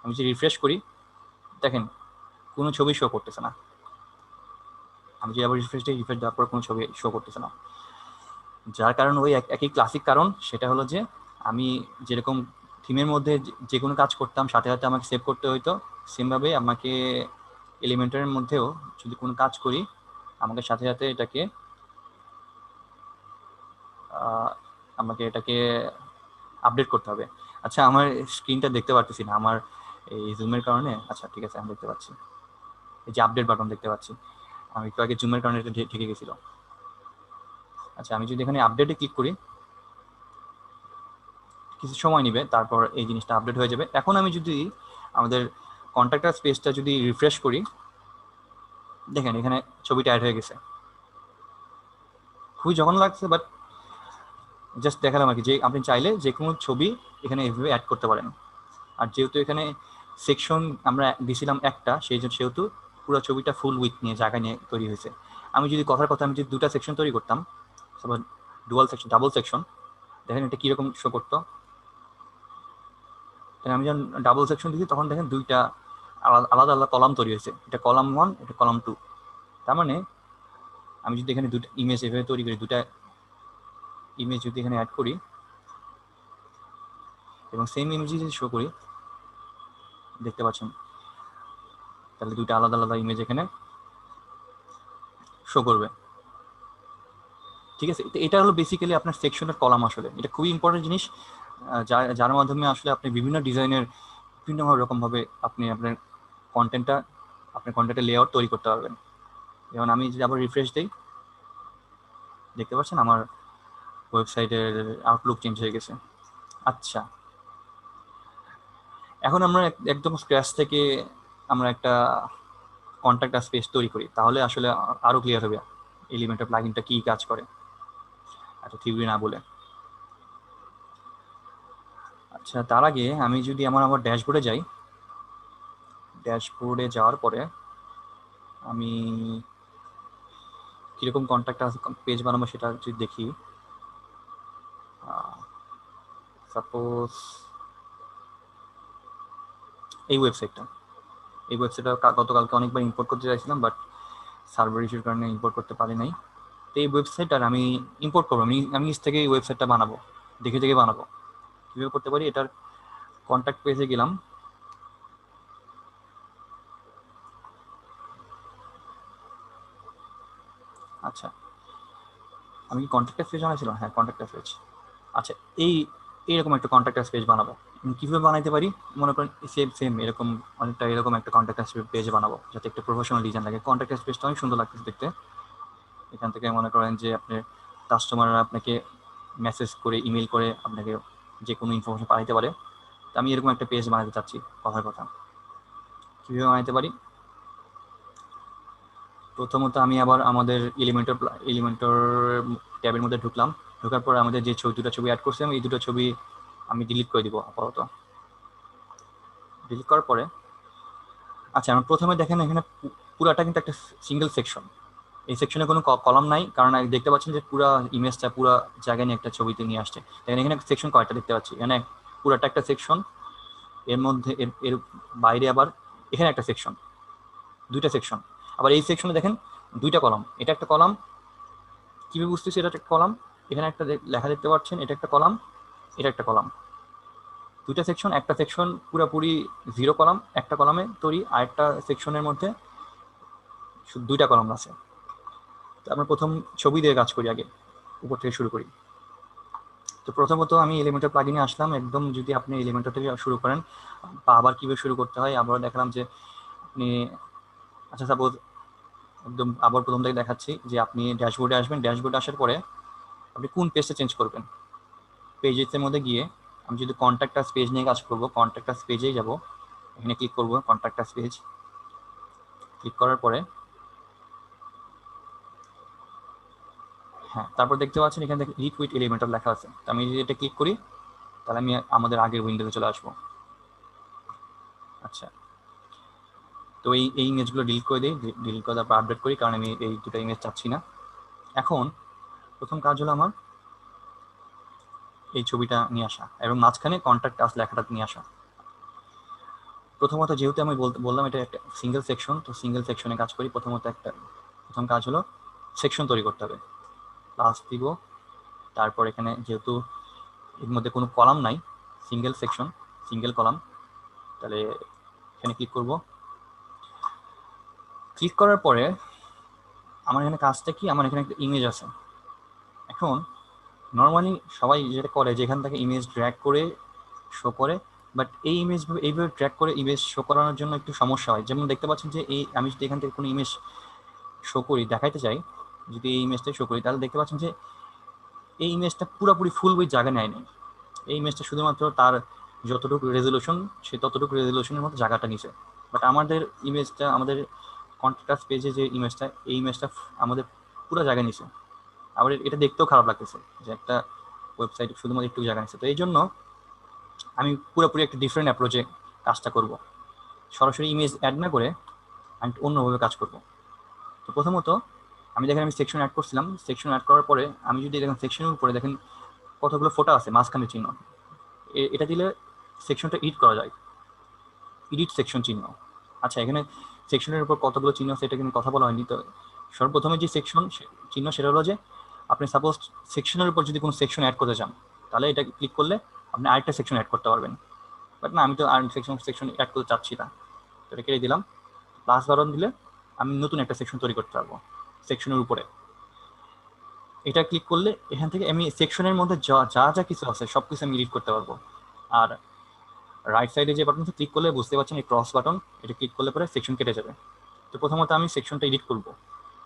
আমি যদি রিফ্রেশ করি, দেখেন কোনো ছবি শো করতেছে না। আমি যদি আবার রিফ্রেশ দেওয়ার পর কোনো ছবি শো করতেছে না। যার কারণ ওই একই ক্লাসিক কারণ, সেটা হলো যে আমি যেরকম থিমের মধ্যে যে কোনো কাজ করতাম সাথে সাথে আমাকে সেভ করতে হইতো, সেমভাবে আমাকে এলিমেন্টারের মধ্যেও যদি কোনো কাজ করি, আমাকে সাথে সাথে এটাকে আপডেট করতে হবে। আচ্ছা, আমার স্ক্রিনটা দেখতে পারতেছি না আমার এই জুমের কারণে। আচ্ছা ঠিক আছে, আমি দেখতে পাচ্ছি এই যে আপডেট বাটন দেখতে পাচ্ছি। আমি একটু আগে জুমের কারণে এটা ঢেকে গেছিল। আচ্ছা, আমি যদি এখানে আপডেটে ক্লিক করি, কিছু সময় নেবে, তারপর এই জিনিসটা আপডেট হয়ে যাবে। এখন আমি যদি আমাদের কন্ট্যাক্টার স্পেসটা যদি রিফ্রেশ করি, দেখেন এখানে ছবিটা অ্যাড হয়ে গেছে। খুবই জঘন্য লাগছে, বাট জাস্ট দেখালাম আর কি, যে আপনি চাইলে যে কোনো ছবি এখানে এভাবে অ্যাড করতে পারেন। আর যেহেতু এখানে সেকশন আমরা দিছিলাম একটা, সেহেতু পুরো ছবিটা ফুল উইথ নিয়ে জায়গা নিয়ে তৈরি হয়েছে। আমি যদি কথার কথা আমি যদি দুটা সেকশন তৈরি করতাম, ডাবল সেকশন, দেখেন এটা কিরকম শো করতো। আমি যখন ডাবল সেকশন দিচ্ছি, তখন দেখেন দুইটা আলাদা আলাদা কলাম তৈরি হয়েছে, এটা কলাম 1, এটা কলাম 2। তার মানে আমি যদি এখানে দুটো ইমেজ এভাবে তৈরি করি, দুটা ইমেজ যদি এখানে অ্যাড করি এবং সেম ইমেজ যদি শো করি, দেখতে পাচ্ছেন তাহলে দুইটা আলাদা আলাদা ইমেজ এখানে শো করবে। ঠিক আছে, এটা হলো বেসিক্যালি আপনার সেকশনের কলাম। আসলে এটা খুবই ইম্পর্টেন্ট জিনিস, যার মাধ্যমে আসলে আপনি বিভিন্ন ডিজাইনের বিভিন্ন রকমভাবে আপনি আপনার কন্টেন্টের লেআউট তৈরি করতে পারবেন। যেমন আমি যদি আবার রিফ্রেশ দিই, দেখতে পাচ্ছেন আমার ওয়েবসাইটের আউটলুক চেঞ্জ হয়ে গেছে। আচ্ছা, এখন আমরা একদম স্ক্র্যাচ থেকে আমরা একটা কন্ট্যাক্ট স্পেস তৈরি করি, তাহলে আসলে আরো ক্লিয়ার হবে এলিমেন্টার প্লাগইনটা কি কাজ করে, এত থিওরি না বলে। আচ্ছা, তার আগে আমি যদি আমার ড্যাশবোর্ডে যাই, ড্যাশবোর্ডে যাওয়ার পরে আমি কিরকম কন্ট্যাক্ট পেজ বানাবো সেটা যদি দেখি, সাপোজ এই ওয়েবসাইটটা গতকালকে অনেকবার ইম্পোর্ট করতে চাইছিলাম, বাট সার্ভার ইস্যুর কারণে ইম্পোর্ট করতে পারি নাই। তো এই ওয়েবসাইটটা আমি ইম্পোর্ট করবো, আমি নিজ থেকে এই ওয়েবসাইটটা বানাবো, দেখে দেখে বানাবো। কীভাবে করতে পারি, এটার কন্ট্যাক্ট পেজে গেলাম, আচ্ছা আমি কি কন্ট্যাক্ট পেজ বানাইছিলাম, হ্যাঁ কন্ট্যাক্ট পেজ। আচ্ছা, এই এইরকম একটা কন্ট্যাক্ট পেজ বানাবো। কিভাবে বানাইতে পারি? মনে করেন সেম এরকম অনেকটা এরকম একটা কন্ট্যাক্ট পেজ বানাবো, যাতে একটা প্রফেশনাল ডিজাইন লাগে। কন্ট্যাক্ট পেজটা অনেক সুন্দর লাগতেছে দেখতে। এখান থেকে মনে করেন যে আপনার কাস্টমাররা আপনাকে মেসেজ করে, ইমেল করে আপনাকে যে কোনো ইনফরমেশন পাঠাইতে পারে। তো আমি এরকম একটা পেজ বানাতে চাচ্ছি। কথার কথা, কীভাবে বানাইতে পারি? প্রথমত আমি আবার আমাদের এলিমেন্টর ট্যাবের মধ্যে ঢুকলাম। ঢোকার পর আমাদের যে দুটো ছবি অ্যাড করছিলাম, এই দুটো ছবি আমি ডিলিট করে দিব আপাতত। ডিলিট করার পরে আচ্ছা, আমার প্রথমে দেখেন এখানে পুরাটা কিন্তু একটা সিঙ্গেল সেকশন। এই সেকশনে কোনো কলাম নাই, কারণ দেখতে পাচ্ছেন যে পুরো ইমেজটা পুরো জায়গায় নিয়ে একটা ছবিতে নিয়ে আসছে। দেখেন এখানে সেকশন কয়টা দেখতে পাচ্ছি, এখানে পুরাটা একটা সেকশন, এর মধ্যে এর বাইরে আবার এখানে একটা সেকশন, দুইটা সেকশন। আবার এই সেকশনে দেখেন দুইটা কলাম, এটা একটা কলাম। কীভাবে বুঝতেছি এটা একটা কলাম? এখানে একটা লেখা দেখতে পাচ্ছেন, এটা একটা কলাম, এটা একটা কলাম। দুইটা সেকশন, একটা সেকশন পুরোপুরি জিরো কলাম, একটা কলামে তৈরি, আর একটা সেকশনের মধ্যে দুইটা কলাম আছে। তো আমরা প্রথম ছবি দিয়ে কাজ করি, আগে উপর থেকে শুরু করি। তো প্রথমত আমি এলিমেন্টর প্লাগইনে আসলাম। একদম যদি আপনি এলিমেন্টর থেকে শুরু করেন বা আবার কীভাবে শুরু করতে হয় আবার দেখলাম যে আপনি, আচ্ছা সাপোজ একদম আবার প্রথম থেকে দেখাচ্ছি যে আপনি ড্যাশবোর্ডে আসবেন। ড্যাশবোর্ডে আসার পরে আপনি কোন পেজটা চেঞ্জ করবেন, পেজের মধ্যে গিয়ে আমি যদি কন্ট্যাক্ট আস পেজ নিয়ে কাজ করবো, কন্ট্যাক্ট আস পেজেই যাব। এখানে ক্লিক করবো কন্ট্যাক্ট আস পেজ। ক্লিক করার পরে হ্যাঁ, তারপর দেখতে পাচ্ছেন এখানে থেকে রিড উইথ এলিমেন্টর লেখা আছে। তো আমি যদি এটা ক্লিক করি তাহলে আমি আমাদের আগের উইন্ডোতে চলে আসবো। আচ্ছা, তো এই ইমেজগুলো ডিলিট করে দিই। ডিলিট করে তারপর আপডেট করি, কারণ আমি এই দুটো ইমেজ চাচ্ছি না। এখন প্রথম কাজ হলো আমার এই ছবিটা নিয়ে আসা এবং মাঝখানে কন্ট্যাক্ট আস লেখাটা নিয়ে আসা। প্রথমত যেহেতু আমি বললাম এটা একটা সিঙ্গেল সেকশন, তো সিঙ্গেল সেকশনে কাজ করি। প্রথম কাজ হলো সেকশন তৈরি করতে হবে। প্লাস দিব, তারপর এখানে যেহেতু এর মধ্যে কোনো কলাম নাই, সিঙ্গেল সেকশন, সিঙ্গেল কলাম, তাহলে এখানে ক্লিক করব। ক্লিক করার পরে আমার এখানে কাজটা কি, আমার এখানে একটা ইমেজ আছে। এখন নর্মালি সবাই যেটা করে যে এখান থেকে ইমেজ ড্র্যাগ করে শো করে, বাট এই ইমেজ এইভাবে ড্র্যাগ করে ইমেজ শো করানোর জন্য একটু সমস্যা হয়। যেমন দেখতে পাচ্ছেন যে আমি যদি এখান থেকে কোনো ইমেজ শো করি, দেখাইতে চাই, যদি এই ইমেজটাই শো করি, তাহলে দেখতে পাচ্ছেন যে এই ইমেজটা পুরোপুরি ফুল উইথ জায়গা নেয় নাই। এই ইমেজটা শুধুমাত্র তার যতটুকু রেজলিউশন, সে ততটুকু রেজলিউশনের মতো জায়গাটা নিছে। বাট আমাদের ইমেজটা, আমাদের কন্ট্যাক্ট পেজে যে ইমেজটা, এই ইমেজটা আমাদের পুরো জায়গা নিছে। আবার এটা দেখতেও খারাপ লাগতেছে যে একটা ওয়েবসাইট শুধুমাত্র একটু জায়গা নিচ্ছে। তো এই জন্য আমি পুরোপুরি একটা ডিফারেন্ট অ্যাপ্রোচে কাজটা করব। সরাসরি ইমেজ অ্যাড না করে আমি অন্যভাবে কাজ করব। তো প্রথমত আমি দেখেন আমি সেকশন অ্যাড করছিলাম। সেকশন অ্যাড করার পরে আমি যদি দেখেন সেকশনের উপরে দেখেন কতগুলো ফোটা আছে, মাঝখানে চিহ্ন, এটা দিলে সেকশনটা এডিট করা যায়, এডিট সেকশন চিহ্ন। আচ্ছা, এখানে সেকশনের উপর কতগুলো চিহ্ন আছে এটা কিন্তু কথা বলা হয়নি। তো সর্বপ্রথমে যে সেকশন চিহ্ন সেটা হলো যে আপনি সাপোজ সেকশনের উপর যদি কোনো সেকশন অ্যাড করতে চান, তাহলে এটা ক্লিক করলে আপনি আরেকটা সেকশন অ্যাড করতে পারবেন। বাট না, আমি তো আর সেকশন অ্যাড করতে চাচ্ছি না, তো এটা কেটে দিলাম। প্লাস বাটন দিলে আমি নতুন একটা সেকশন তৈরি করতে পারবো সেকশনের উপরে। এটা ক্লিক করলে এখান থেকে আমি সেকশনের মধ্যে যা যা কিছু আছে সব কিছু আমি এডিট করতে পারবো। আর রাইট সাইডে যে বাটনটা ক্লিক করলে বুঝতে পারছেন এই ক্রস বাটন, এটা ক্লিক করলে পরে সেকশন কেটে যাবে। তো প্রথমত আমি সেকশনটা এডিট করবো,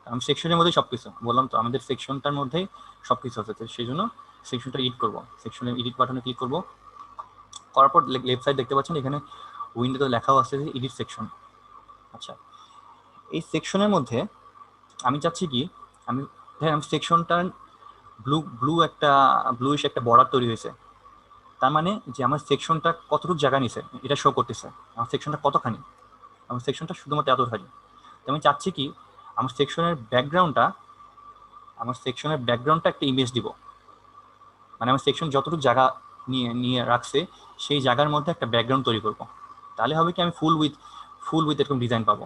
কারণ সেকশনের মধ্যেই সব কিছু বললাম, তো আমাদের সেকশনটার মধ্যেই সব কিছু আছে। সেই জন্য সেকশনটা এডিট করবো। সেকশনের এডিট বাটনে ক্লিক করবো, করার পর লেফট সাইড দেখতে পাচ্ছেন এখানে উইন্ডোতে লেখাও আছে যে এডিট সেকশন। আচ্ছা, এই সেকশনের মধ্যে আমি চাচ্ছি কি, আমি দেখেন সেকশনটার ব্লুইশ একটা বর্ডার তৈরি হয়েছে। তার মানে যে আমার সেকশনটা কতটুকু জায়গা নিছে এটা শো করতেছে, আমার সেকশনটা কতখানি। আমার সেকশনটা শুধুমাত্র এতখানি। তো আমি চাচ্ছি কি, আমার সেকশনের ব্যাকগ্রাউন্ডটা একটা ইমেজ দিব। মানে আমার সেকশন যতটুকু জায়গা নিয়ে নিয়ে রাখছে সেই জায়গার মধ্যে একটা ব্যাকগ্রাউন্ড তৈরি করব। তাহলে হবে কি, আমি ফুল উইথ এরকম ডিজাইন পাবো,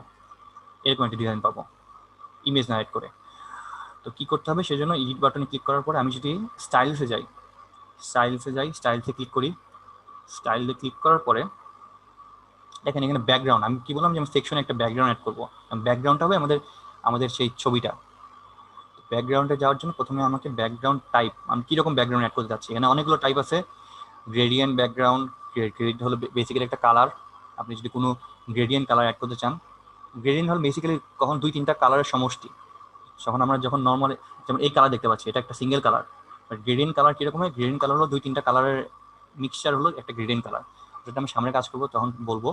এরকম একটা ডিজাইন পাবো ইমেজ না অ্যাড করে। তো কি করতে হবে, সেই জন্য এডিট বাটনে ক্লিক করার পরে আমি যদি স্টাইলসে যাই, স্টাইলসে ক্লিক করি। স্টাইলে ক্লিক করার পরে দেখেন এখানে ব্যাকগ্রাউন্ড, আমি কি বললাম যে আমি সেকশনে একটা ব্যাকগ্রাউন্ড অ্যাড করবো। ব্যাকগ্রাউন্ডটা হবে আমাদের সেই ছবিটা। ব্যাকগ্রাউন্ডে যাওয়ার জন্য প্রথমে আমাকে ব্যাকগ্রাউন্ড টাইপ, আমি কীরকম ব্যাকগ্রাউন্ড অ্যাড করতে চাচ্ছি, এখানে অনেকগুলো টাইপ আছে। গ্রেডিয়েন্ট ব্যাকগ্রাউন্ড, গ্রেডিয়েন্ট হলো বেসিক্যালি একটা কালার। আপনি যদি কোনো গ্রেডিয়েন্ট কালার অ্যাড করতে চান, গ্রেডিয়েন্ট হলো বেসিক্যালি কখন 2-3টা কালারের সমষ্টি। যখন নর্মাল, যেমন এই কালার দেখতে পাচ্ছি, এটা একটা single colour. But gradient colour কীরকম হয়, গ্রেডিয়েন্ট কালার হলো 2-3টা কালারের মিক্সচার হলো একটা গ্রেডিয়েন্ট কালার, যেটা আমি সামনে কাজ করবো তখন বলবো।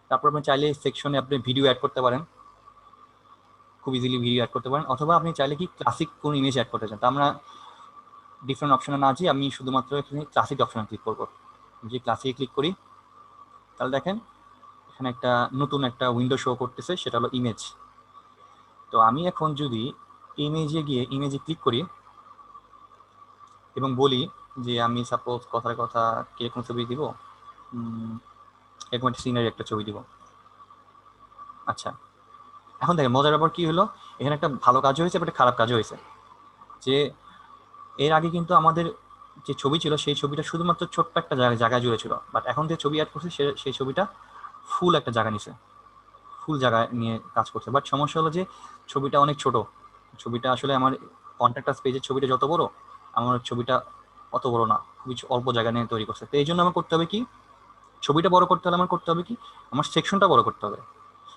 তারপর আপনি চাইলে সেকশনে আপনি ভিডিও অ্যাড করতে পারেন, খুব ইজিলি ভিডিও অ্যাড করতে পারেন। অথবা আপনি চাইলে কি ক্লাসিক কোন ইমেজ অ্যাড করতে চান, তা আমরা ডিফারেন্ট অপশনে না আছি, আমি শুধুমাত্র এখানে ক্লাসিক অপশনে ক্লিক করবো। যদি ক্লাসিকে ক্লিক করি তাহলে দেখেন এখানে একটা নতুন একটা উইন্ডো শো করতেছে, সেটা হলো ইমেজ। তো আমি এখন যদি ইমেজে গিয়ে ইমেজে ক্লিক করি এবং বলি যে আমি সাপোজ কথার কথা কিরকম ছবি দিব, এরকম একটা সিনারি একটা ছবি দিব। আচ্ছা, এখন দেখেন মজার ব্যাপার কি হলো, এখানে একটা ভালো কাজও হয়েছে, একটা খারাপ কাজও হয়েছে। যে এর আগে কিন্তু আমাদের যে ছবি ছিল সেই ছবিটা শুধুমাত্র ছোট্ট একটা জায়গায় জুড়ে ছিল, বাট এখন যে ছবি অ্যাড করছে সেই ছবিটা ফুল একটা জায়গা নিছে, ফুল জায়গায় নিয়ে কাজ করছে। বাট সমস্যা হলো যে ছবিটা অনেক ছোট, ছবিটা আসলে আমার কন্ট্যাক্টাস পেজের ছবিটা যত বড়, আমার ছবিটা অত বড় না, খুবই অল্প জায়গা নিয়ে তৈরি করছে। তো এই জন্য আমার করতে হবে কি, ছবিটা বড় করতে হলে আমার করতে হবে কি, আমার সেকশনটা বড় করতে হবে।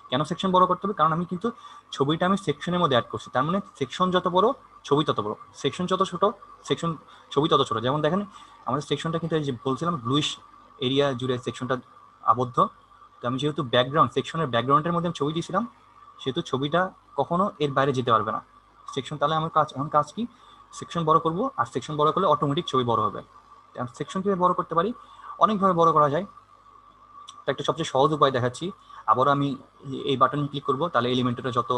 কেন সেকশন বড় করতে হবে, কারণ আমি কিন্তু ছবিটা আমি সেকশনের মধ্যে অ্যাড করছি, তার মানে সেকশন যত বড় ছবি তত বড়, সেকশন যত ছোট সেকশন ছবি তত ছোট। যেমন দেখেন আমাদের সেকশনটা কিন্তু এই যে বলছিলাম ব্লুইশ এরিয়া জুড়ে সেকশনটা আবদ্ধ। তো আমি যেহেতু ব্যাকগ্রাউন্ড, সেকশনের ব্যাকগ্রাউন্ডের মধ্যে আমি ছবি দিয়েছিলাম, সেহেতু ছবিটা কখনো এর বাইরে যেতে পারবে না সেকশন। তাহলে আমার কাজ কি, সেকশন বড় করব, আর সেকশন বড় করলে অটোমেটিক ছবি বড় হবে। সেকশন কীভাবে বড় করতে পারি, অনেকভাবে বড় করা যায়। তো একটা সবচেয়ে সহজ উপায় দেখাচ্ছি। আবারও আমি এই বাটনে ক্লিক করব, তাহলে এলিমেন্টের যত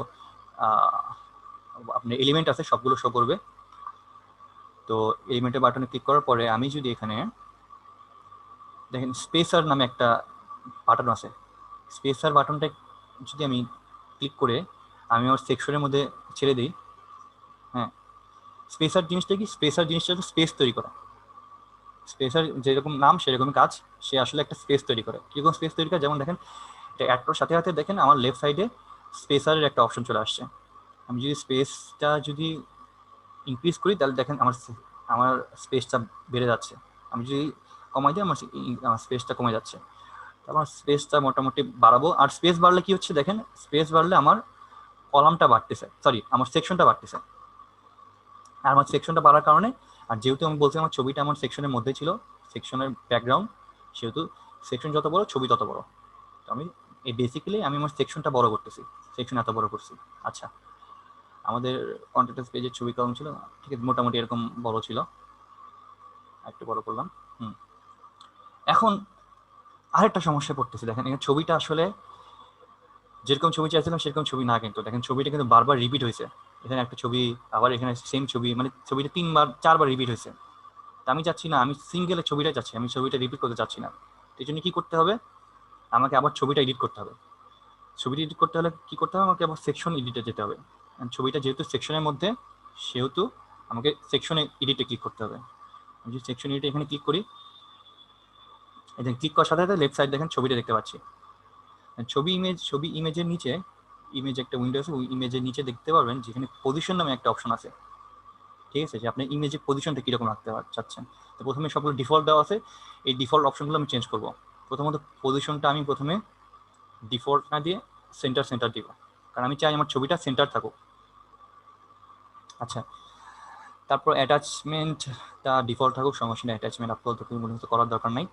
আপনার এলিমেন্ট আছে সবগুলো শো করবে। তো এলিমেন্টের বাটনে ক্লিক করার পরে আমি যদি এখানে দেখেন স্পেসার নামে একটা বাটন আছে, স্পেসার বাটনটা যদি আমি ক্লিক করে আমি আমার সেকশনের মধ্যে ছেড়ে দিই, হ্যাঁ, স্পেসার জিনিসটা কি, স্পেসার জিনিসটা হচ্ছে স্পেস তৈরি করা। স্পেসার যেরকম নাম সেরকমই কাজ, সে আসলে একটা স্পেস তৈরি করে। কীরকম স্পেস তৈরি করে, যেমন দেখেন এটা অ্যাড করার সাথে সাথে দেখেন আমার লেফট সাইডে স্পেসারের একটা অপশন চলে আসছে। আমি যদি স্পেসটা যদি ইনক্রিজ করি তাহলে দেখেন আমার স্পেসটা বেড়ে যাচ্ছে। আমি যদি কমাই দিই আমার স্পেসটা কমে যাচ্ছে। তো আমার স্পেসটা মোটামুটি বাড়াবো। আর স্পেস বাড়লে কি হচ্ছে দেখেন, স্পেস বাড়লে আমার কলামটা বাড়তেছে, সরি আমার সেকশনটা বাড়তেছে। আর আমার সেকশনটা বাড়ার কারণে, আর যেহেতু আমি বলছি আমার ছবিটা আমার সেকশনের মধ্যে ছিল, সেকশনের ব্যাকগ্রাউন্ড, সেহেতু সেকশন যত বড় ছবি তত বড়। তো আমি এই বেসিক্যালি আমি আমার সেকশনটা বড় করতেছি, সেকশন এত বড় করছি। আচ্ছা, আমাদের কন্ট্যাক্টাস পেজের ছবি কেমন ছিল, ঠিক আছে, মোটামুটি এরকম বড় ছিল, একটু বড় করলাম। এখন আরেকটা সমস্যায় পড়তেছি, দেখেন এখানে ছবিটা আসলে যেরকম ছবি চাইছিলাম সেরকম ছবি না, কিন্তু দেখেন ছবিটা কিন্তু বারবার রিপিট হয়েছে। এখানে একটা ছবি, আবার এখানে সেম ছবি, মানে ছবিটা 3-4বার রিপিট হয়েছে। তা আমি চাচ্ছি না, আমি সিঙ্গেলের ছবিটা চাচ্ছি, আমি ছবিটা রিপিট করতে চাচ্ছি না। এই জন্য কী করতে হবে, আমাকে আবার ছবিটা এডিট করতে হবে। ছবিটা এডিট করতে হলে কী করতে হবে, আমাকে আবার সেকশন এডিটে যেতে হবে। ছবিটা যেহেতু সেকশনের মধ্যে, সেহেতু আমাকে সেকশনে এডিটে ক্লিক করতে হবে। আমি যদি সেকশন এডিটে এখানে ক্লিক করি, এখানে ক্লিক করার সাথে সাথে লেফট সাইড দেখেন ছবিটা দেখতে পাচ্ছি। ছবি ইমেজের নিচে, ইমেজ একটা উইন্ডো আছে, ওই ইমেজের নিচে দেখতে পারবেন যেখানে পজিশন নামে একটা অপশন আছে। ঠিক আছে, যে আপনি ইমেজের পজিশনটা কীরকম রাখতে চাচ্ছেন। তো প্রথমে সবগুলো ডিফল্ট দেওয়া আছে, এই ডিফল্ট অপশনগুলো আমি চেঞ্জ করব। প্রথমত পজিশনটা আমি প্রথমে ডিফল্ট না দিয়ে সেন্টার দিব, কারণ আমি চাই আমার ছবিটা সেন্টার থাকুক। আচ্ছা, তারপর অ্যাটাচমেন্টটা ডিফল্ট থাকুক, সমস্যা নেই, অ্যাটাচমেন্ট আপলোড মূলত করার দরকার নাই।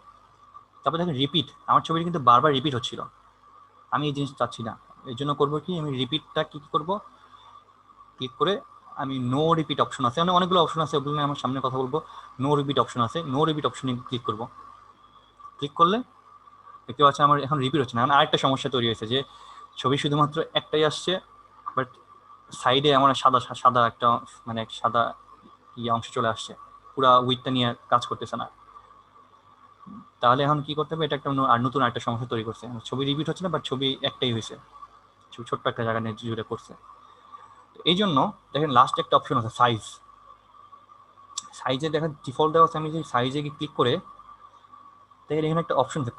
তারপর দেখেন রিপিট, আমার ছবিটা কিন্তু বারবার রিপিট হচ্ছিল, আমি এই জিনিস চাচ্ছি না। এই জন্য করবো কি, আমি রিপিটটা কী করব, ক্লিক করে আমি নো রিপিট অপশন আছে, মানে অনেকগুলো অপশন আছে, ওগুলো নিয়ে আমার সামনে কথা বলবো। নো রিপিট অপশন আছে, নো রিপিট অপশনে ক্লিক করব। ক্লিক করলে দেখতে পাচ্ছি আমার এখন রিপিট হচ্ছে না। এখন আরেকটা সমস্যা তৈরি হয়েছে যে ছবি শুধুমাত্র একটাই আসছে, বাট সাইডে আমার সাদা একটা, মানে সাদা অংশ চলে আসছে, পুরা উইথটা নিয়ে কাজ করতেছে না। তাহলে এখন কি করতে হবে, এটা একটা নতুন একটা সমস্যা তৈরি করছে। ছবি রিপিট হচ্ছে না, বাট ছবি একটাই হয়েছে, ছোট্ট একটা জায়গা নিয়ে জুড়ে করছে। এই জন্য দেখেন লাস্ট একটা অপশন আছে সাইজে দেখেন ডিফল্ট দেওয়া আছে। আমি যদি সাইজে ক্লিক করে দেখেন এখানে একটা অপশন আছে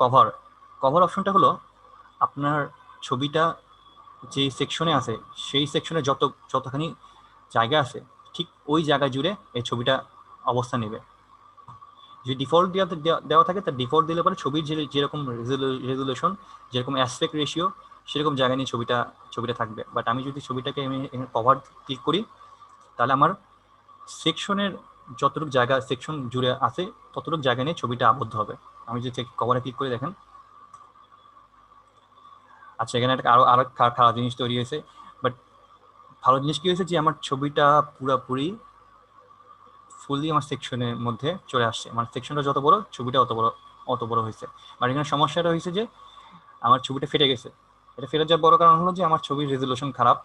কভার অপশনটা হলো আপনার ছবিটা যে সেকশনে আছে সেই সেকশনে যতখানি জায়গা আছে, ঠিক ওই জায়গা জুড়ে এই ছবিটা অবস্থান নেবে। যদি ডিফল্ট দেওয়া থাকে, তার ডিফল্ট দিলে পরে ছবির যেরকম রেজুলেশন, যেরকম অ্যাসপেক্ট রেশিও, সেরকম জায়গা নিয়ে ছবিটা থাকবে। বাট আমি যদি ছবিটাকে আমি কভার ক্লিক করি, তাহলে আমার সেকশনের যতটুকু জায়গা সেকশন জুড়ে আছে ততটুকু জায়গা নিয়ে ছবিটা আবদ্ধ হবে। আমি যদি কভারে ক্লিক করে দেখেন, আচ্ছা এখানে একটা আরো খারাপ জিনিস তৈরি হয়েছে। বাট ভালো জিনিস কি হয়েছে যে আমার ছবিটা পুরোপুরি ফুললি আমার সেকশনের মধ্যে চলে আসছে। আমার সেকশনটা যত বড়, ছবিটা অত বড় হয়েছে। বাট এখানে সমস্যাটা হয়েছে যে আমার ছবিটা ফেটে গেছে। এটা ফেটে যাওয়ার বড় কারণ হলো যে আমার ছবির রেজুলেশন খারাপ,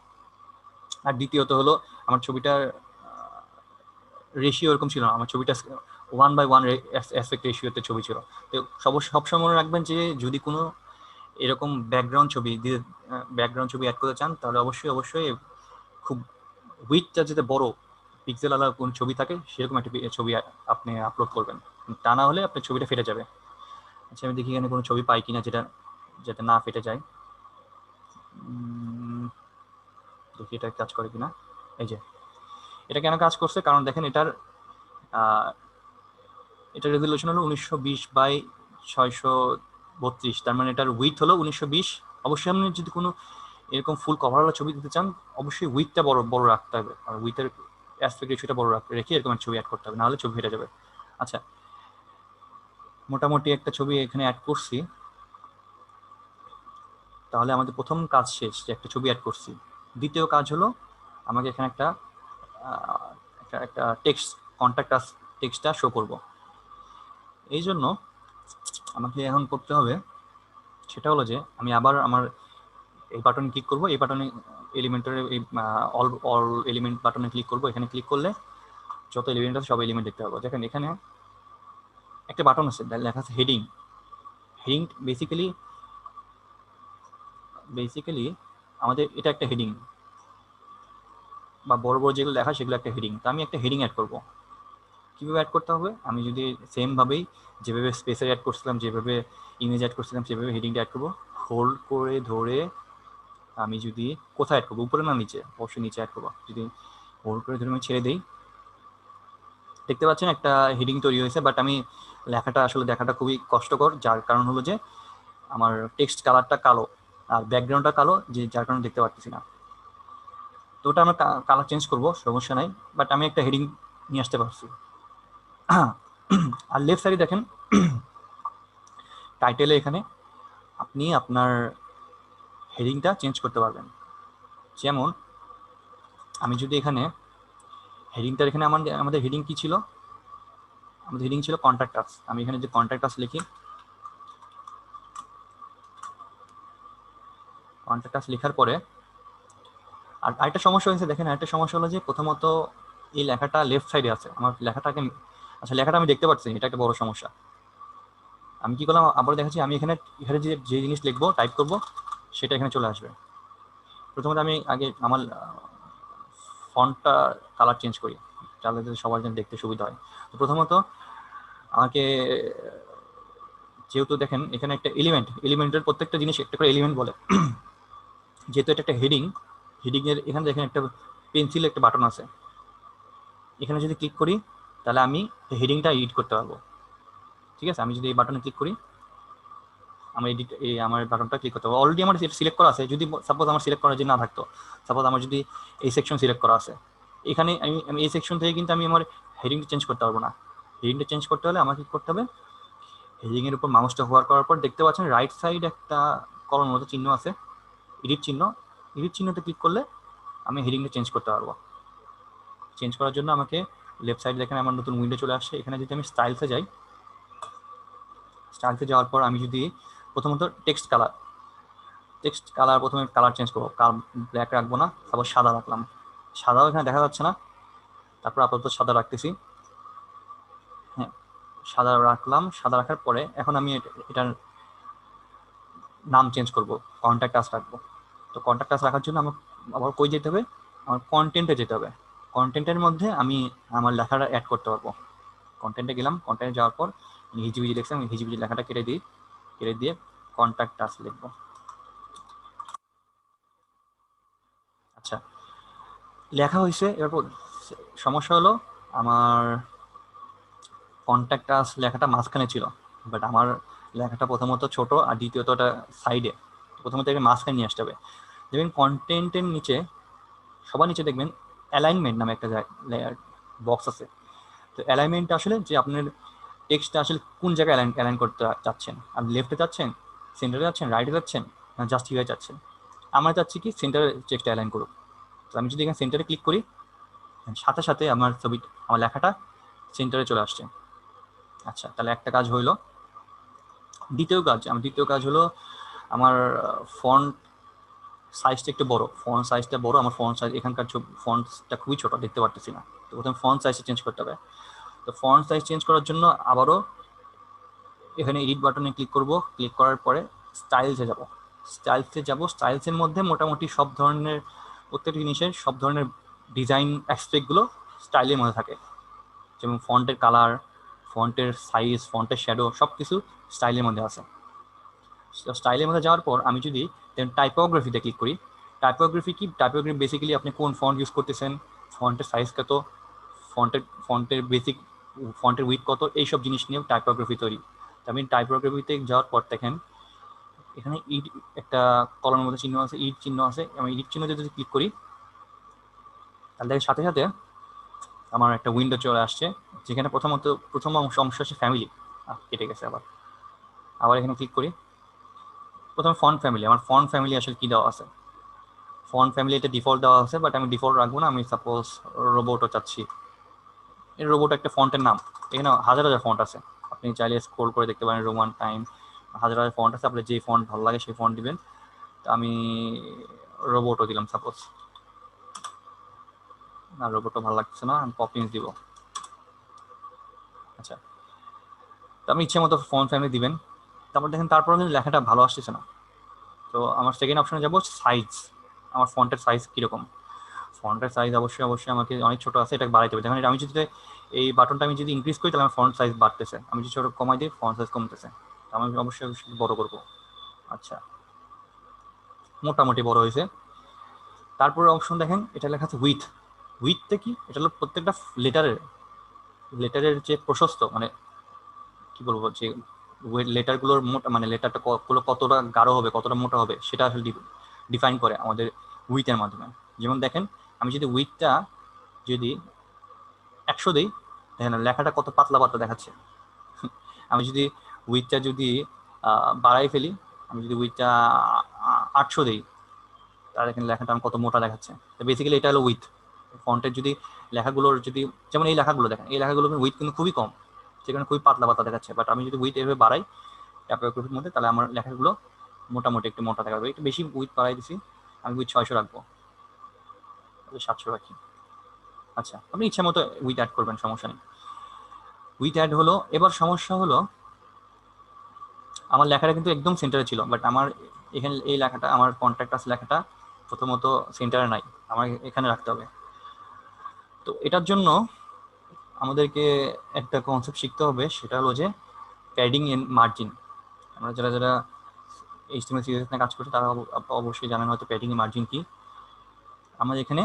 আর দ্বিতীয়ত হলো আমার ছবিটার রেশিও এরকম ছিল না। আমার ছবিটা 1:1 অ্যাসপেক্ট রেশিওতে ছবি ছিল। তো সবসময় মনে রাখবেন যে যদি কোনো এরকম ব্যাকগ্রাউন্ড ছবি অ্যাড করতে চান, তাহলে অবশ্যই খুব উইথটা যাতে বড় পিক্সেল আলা কোন ছবি থাকে সেরকম একটা ছবি আপনি আপলোড করবেন, তা না হলে আপনার ছবিটা ফেটে যাবে। আচ্ছা আমি দেখি এখানে কোনো ছবি পাই কিনা যেটা যাতে না ফেটে যায়। দেখি এটা কাজ করে কিনা। এই যে এটা কেন কাজ করছে, কারণ দেখেন এটার রেজলিউশন হলো 1920x632, তার মানে এটার উইথ হলো 1920। অবশ্যই আপনি যদি কোনো এরকম ফুল কভারওয়ালা ছবি দিতে চান, অবশ্যই উইথটা বড় রাখতে হবে, আর উইথের অ্যাসপেক্ট রেশিওটা বড় রেখে এরকম একটা ছবি অ্যাড করতে হবে, নাহলে ছবি ফেটে যাবে। আচ্ছা মোটামুটি একটা ছবি এখানে অ্যাড করছি, তাহলে আমাদের প্রথম কাজ শেষ, যে একটা ছবি অ্যাড করছি। দ্বিতীয় কাজ হলো আমাকে এখানে একটা টেক্সট কন্ট্যাক্ট আস টেক্সটটা শো করব। এই জন্য আমাকে এখন করতে হবে সেটা হলো যে আমি আবার আমার এই বাটনে ক্লিক করব, এই বাটনে এলিমেন্টের এই অল এলিমেন্ট বাটনে ক্লিক করব। এখানে ক্লিক করলে যত এলিমেন্ট আছে সব এলিমেন্ট দেখতে পাবো। দেখেন এখানে একটা বাটন আছে লেখা আছে হেডিং। হেডিং বেসিক্যালি আমাদের এটা একটা হেডিং, বা বড় বড় যেগুলো লেখা সেগুলো একটা হেডিং। তো আমি একটা হেডিং অ্যাড করব। কীভাবে অ্যাড করতে হবে, আমি যদি সেমভাবেই যেভাবে স্পেসে অ্যাড করছিলাম, যেভাবে ইমেজ অ্যাড করছিলাম, সেভাবে হেডিংটা অ্যাড করবো। হোল্ড করে ধরে আমি যদি কোথায় অ্যাড করবো, উপরে না নিচে, অবশ্যই নিচে অ্যাড করবো। যদি হোল্ড করে ধরে আমি ছেড়ে দিই, দেখতে পাচ্ছেন একটা হেডিং তৈরি হয়েছে। বাট আমি লেখাটা আসলে দেখাটা খুবই কষ্টকর, যার কারণ হলো যে আমার টেক্সট কালারটা কালো আর ব্যাকগ্রাউন্ডটা কালো, যার কারণে দেখতে পাচ্ছি না। তো ওটা আমরা কালার চেঞ্জ করবো, সমস্যা নাই। বাট আমি একটা হেডিং নিয়ে আসতে পারছি। আর লেফট সাইডে দেখেন টাইটেলে এখানে আপনি আপনার হেডিংটা চেঞ্জ করতে পারবেন। যেমন আমি যদি এখানে হেডিংটার এখানে আমাদের হেডিং কি ছিল, আমাদের হেডিং ছিল কন্ট্যাক্ট আস। আমি এখানে যে কন্ট্যাক্ট আস লিখি, কন্ট্যাক্ট আস লেখার পরে আর আরেকটা সমস্যা হয়েছে। দেখেন আরেকটা সমস্যা হলো যে প্রথমত এই লেখাটা লেফট সাইডে আছে, আমার লেখাটাকে আচ্ছা লেখাটা আমি দেখতে পাচ্ছি, এটা একটা বড় সমস্যা। আমি কি করলাম, আবার দেখাচ্ছি। আমি এখানে যে জিনিস লিখবো, টাইপ করব, সেটা এখানে চলে আসবে। প্রথমত আমি আগে আমার ফন্টটা কালার চেঞ্জ করি, তাহলে সবার জন্য দেখতে সুবিধা হয়। তো প্রথমত আমাকে, যেহেতু দেখেন এখানে একটা এলিমেন্টের প্রত্যেকটা জিনিস একটা করে এলিমেন্ট বলে, যেহেতু এটা একটা হেডিংয়ের এখানে দেখেন একটা পেন্সিল একটা বাটন আছে। এখানে যদি ক্লিক করি তাহলে আমি হেডিংটা এডিট করতে পারবো। ঠিক আছে, আমি যদি এই বাটনে ক্লিক করি, আমার বাটনটা ক্লিক করতে হবে। অলরেডি আমার সিলেক্ট করা আছে। যদি সাপোজ আমার সিলেক্ট করা যদি না থাকতো, সাপোজ আমার যদি এই সেকশন সিলেক্ট করা আছে, এখানে আমি এই সেকশন থেকে কিন্তু আমি আমার হেডিংটা চেঞ্জ করতে পারবো না। হেডিংটা চেঞ্জ করতে হলে আমাকে কি করতে হবে, হেডিংয়ের উপর মাউসটা হোয়ার করার পর দেখতে পাচ্ছেন রাইট সাইড একটা কলমের মতো চিহ্ন আছে, এডিট চিহ্নতে ক্লিক করলে আমি হেডিংটা চেঞ্জ করতে পারবো। চেঞ্জ করার জন্য আমাকে লেফট সাইড দেখেন আমার নতুন উইন্ডো চলে আসছে। এখানে যদি আমি স্টাইলসে যাই, স্টাইলসে যাওয়ার পর আমি যদি প্রথমত টেক্সট কালার প্রথমে কালার চেঞ্জ করবো। ব্ল্যাক রাখবো না, তারপর সাদা রাখলাম। সাদাও এখানে দেখা যাচ্ছে না, তারপর আপাতত সাদা রাখতেছি। হ্যাঁ, সাদা রাখলাম। সাদা রাখার পরে এখন আমি এটার নাম চেঞ্জ করব, কন্ট্যাক্ট আস রাখবো। তো কন্ট্যাক্ট আস রাখার জন্য আমার আবার কই যেতে হবে, আমার কন্টেন্টে যেতে হবে। কন্টেন্টের মধ্যে আমি আমার লেখাটা অ্যাড করতে পারবো। কন্টেন্টে গেলাম, কন্টেন্টে যাওয়ার পর হিজিবিজি লিখছি, আমি হিজিবিজি লেখাটা কেটে দিয়ে কন্ট্যাক্ট আস লিখবো। আচ্ছা লেখা হয়েছে, এরপর সমস্যা হলো আমার কন্ট্যাক্ট আস লেখাটা মাঝখানে ছিল, বাট আমার লেখাটা প্রথমত ছোট আর দ্বিতীয়ত ওটা সাইডে, প্রথমত এটাকে মাঝখানে নিয়ে আসতে হবে। দেখবেন কন্টেন্টের নিচে, সবার নিচে দেখবেন অ্যালাইনমেন্ট নামে একটা বক্স আছে। তো অ্যালাইনমেন্টটা আসলে যে আপনার টেক্সটটা আসলে কোন জায়গায় অ্যালাইন করতে চাচ্ছেন, আপনি লেফটে চাচ্ছেন, সেন্টারে যাচ্ছেন, রাইটে যাচ্ছেন, না জাস্টিফাই চাচ্ছেন। আমরা চাচ্ছি কি সেন্টারে টেক্সটটা অ্যালাইন করুক। তো আমি যদি এখানে সেন্টারে ক্লিক করি, সাথে সাথে আমার ছবি, আমার লেখাটা সেন্টারে চলে আসছে। আচ্ছা, তাহলে একটা কাজ হইলো। দ্বিতীয় কাজ হলো আমার ফন্ট সাইজটা একটু বড়, ফন্ট সাইজটা বড়, আমার ফন্ট সাইজ এখানকার ফন্টটা খুবই ছোট, দেখতে পারতেছি না। তো প্রথমে ফন্ট সাইজটা চেঞ্জ করতে হবে। তো ফন্ট সাইজ চেঞ্জ করার জন্য আবারও এখানে এডিট বাটনে ক্লিক করব, ক্লিক করার পরে স্টাইলসের মধ্যে মোটামুটি সব ধরনের, প্রত্যেকটা জিনিসের সব ধরনের ডিজাইন অ্যাসপেক্টগুলো স্টাইলের মধ্যে থাকে, যেমন ফন্টের কালার, ফন্টের সাইজ, ফন্টের শ্যাডো, সব কিছু স্টাইলের মধ্যে আছে। স্টাইলের মধ্যে যাওয়ার পর আমি যদি টাইপোগ্রাফিতে ক্লিক করি, টাইপোগ্রাফি বেসিক্যালি আপনি কোন ফন্ট ইউজ করতেছেন, ফন্টের সাইজ কত, ফন্টের বেসিক, ফন্টের উইথ কত, এইসব জিনিস নিয়ে টাইপোগ্রাফি তৈরি। তো আমি টাইপোগ্রাফিতে যাওয়ার পর দেখেন এখানে ইড একটা কলমের মধ্যে চিহ্ন আছে, ইড চিহ্ন আছে। আমি ইড চিহ্ন যদি ক্লিক করি, তাহলে সাথে সাথে আমার একটা উইন্ডো চলে আসছে, যেখানে প্রথম অংশ আছে ফ্যামিলি। কেটে গেছে আবার, এখানে ক্লিক করি। প্রথমে ফন্ট ফ্যামিলি, আমার ফন্ট ফ্যামিলি আসলে কি দেওয়া আছে, ফন্ট ফ্যামিলি এটা ডিফল্ট দেওয়া আছে, বাট আমি ডিফল্ট রাখবো না। আমি সাপোজ রোবটও চাচ্ছি। এই রোবট একটা ফন্টের নাম, এখানে হাজার হাজার ফন্ট আছে, আপনি চাইলে স্ক্রোল করে দেখতে পারেন। রোমান টাইম, হাজার হাজার ফন্ট আছে, আপনার যে ফন্ট ভালো লাগে সেই ফন্ট দিবেন। তো আমি রোবটও দিলাম সাপোজ, না রোবটও ভালো লাগছে না, আমি পপিন্স দিব। আচ্ছা, তো আপনি ইচ্ছে মতো ফন্ট ফ্যামিলি দিবেন। তারপর দেখেন তারপর কিন্তু লেখাটা ভালো আসতেছে না। তো আমার সেকেন্ড অপশনে যাবো, সাইজ। আমার ফন্টের সাইজ কীরকম, ফন্টের সাইজ অবশ্যই আমাকে অনেক ছোটো আছে, এটাকে বাড়াইতে হবে। দেখেন আমি যদি এই বাটনটা আমি যদি ইনক্রিজ করি, তাহলে আমার ফন্ট সাইজ বাড়তেছে, আমি যদি ছোটো কমাই দিই ফন্ট সাইজ কমতেছে। আমি অবশ্যই বড় করবো। আচ্ছা, মোটামুটি বড় হয়েছে। তারপরে অপশন দেখেন, এটা লেখা আছে উইথটা কি, এটা হলো প্রত্যেকটা লেটারের যে প্রশস্ত, মানে কি বলবো, যে লেটারগুলোর মোটা, মানে লেটারটা গুলো কতটা গাঢ় হবে, কতটা মোটা হবে, সেটা আসলে ডিফাইন করে আমাদের উইথের মাধ্যমে। যেমন দেখেন, আমি যদি উইথটা যদি 100 দিই, দেখেন লেখাটা কত পাতলা পাতলা দেখাচ্ছে। আমি যদি উইথটা যদি বাড়াই ফেলি, আমি যদি উইথটা 800 দিই, তাহলে এখানে লেখাটা আমার কত মোটা দেখাচ্ছে। তো বেসিক্যালি এটা হলো উইথ। ফন্টের যদি লেখাগুলোর যদি, যেমন এই লেখাগুলো দেখেন, এই লেখাগুলো উইথ কিন্তু খুবই কম, সেখানে খুবই পাতলা পাতলা দেখাচ্ছে। বাট আমি যদি উইথ এভাবে বাড়াই টাইপোগ্রাফির মধ্যে, তাহলে আমার লেখাগুলো মোটামুটি একটু মোটা দেখাবে। একটু বেশি উইথ বাড়াই দিছি, আমি উইথ 600 রাখবো, 700 রাখি। আচ্ছা, আপনি ইচ্ছা মতো উইথ অ্যাড করবেন, সমস্যা নেই। উইথ অ্যাড হলো। এবার সমস্যা হলো, আমার লেখাটা কিন্তু একদম সেন্টারে ছিল, বাট আমার এখানে এই লেখাটা, আমার কন্ট্যাক্ট আস লেখাটা প্রথমত সেন্টারে নাই, আমার এখানে রাখতে হবে। তো এটার জন্য আমাদেরকে একটা কনসেপ্ট শিখতে হবে, সেটা হলো যে প্যাডিং এন্ড মার্জিন। আমরা যারা যারা এইচটিএমএল সিএসএস নিয়ে কাজ করছি, তারা অবশ্যই জানেন হয়তো প্যাডিং এন্ড মার্জিন কি। আমাদের এখানে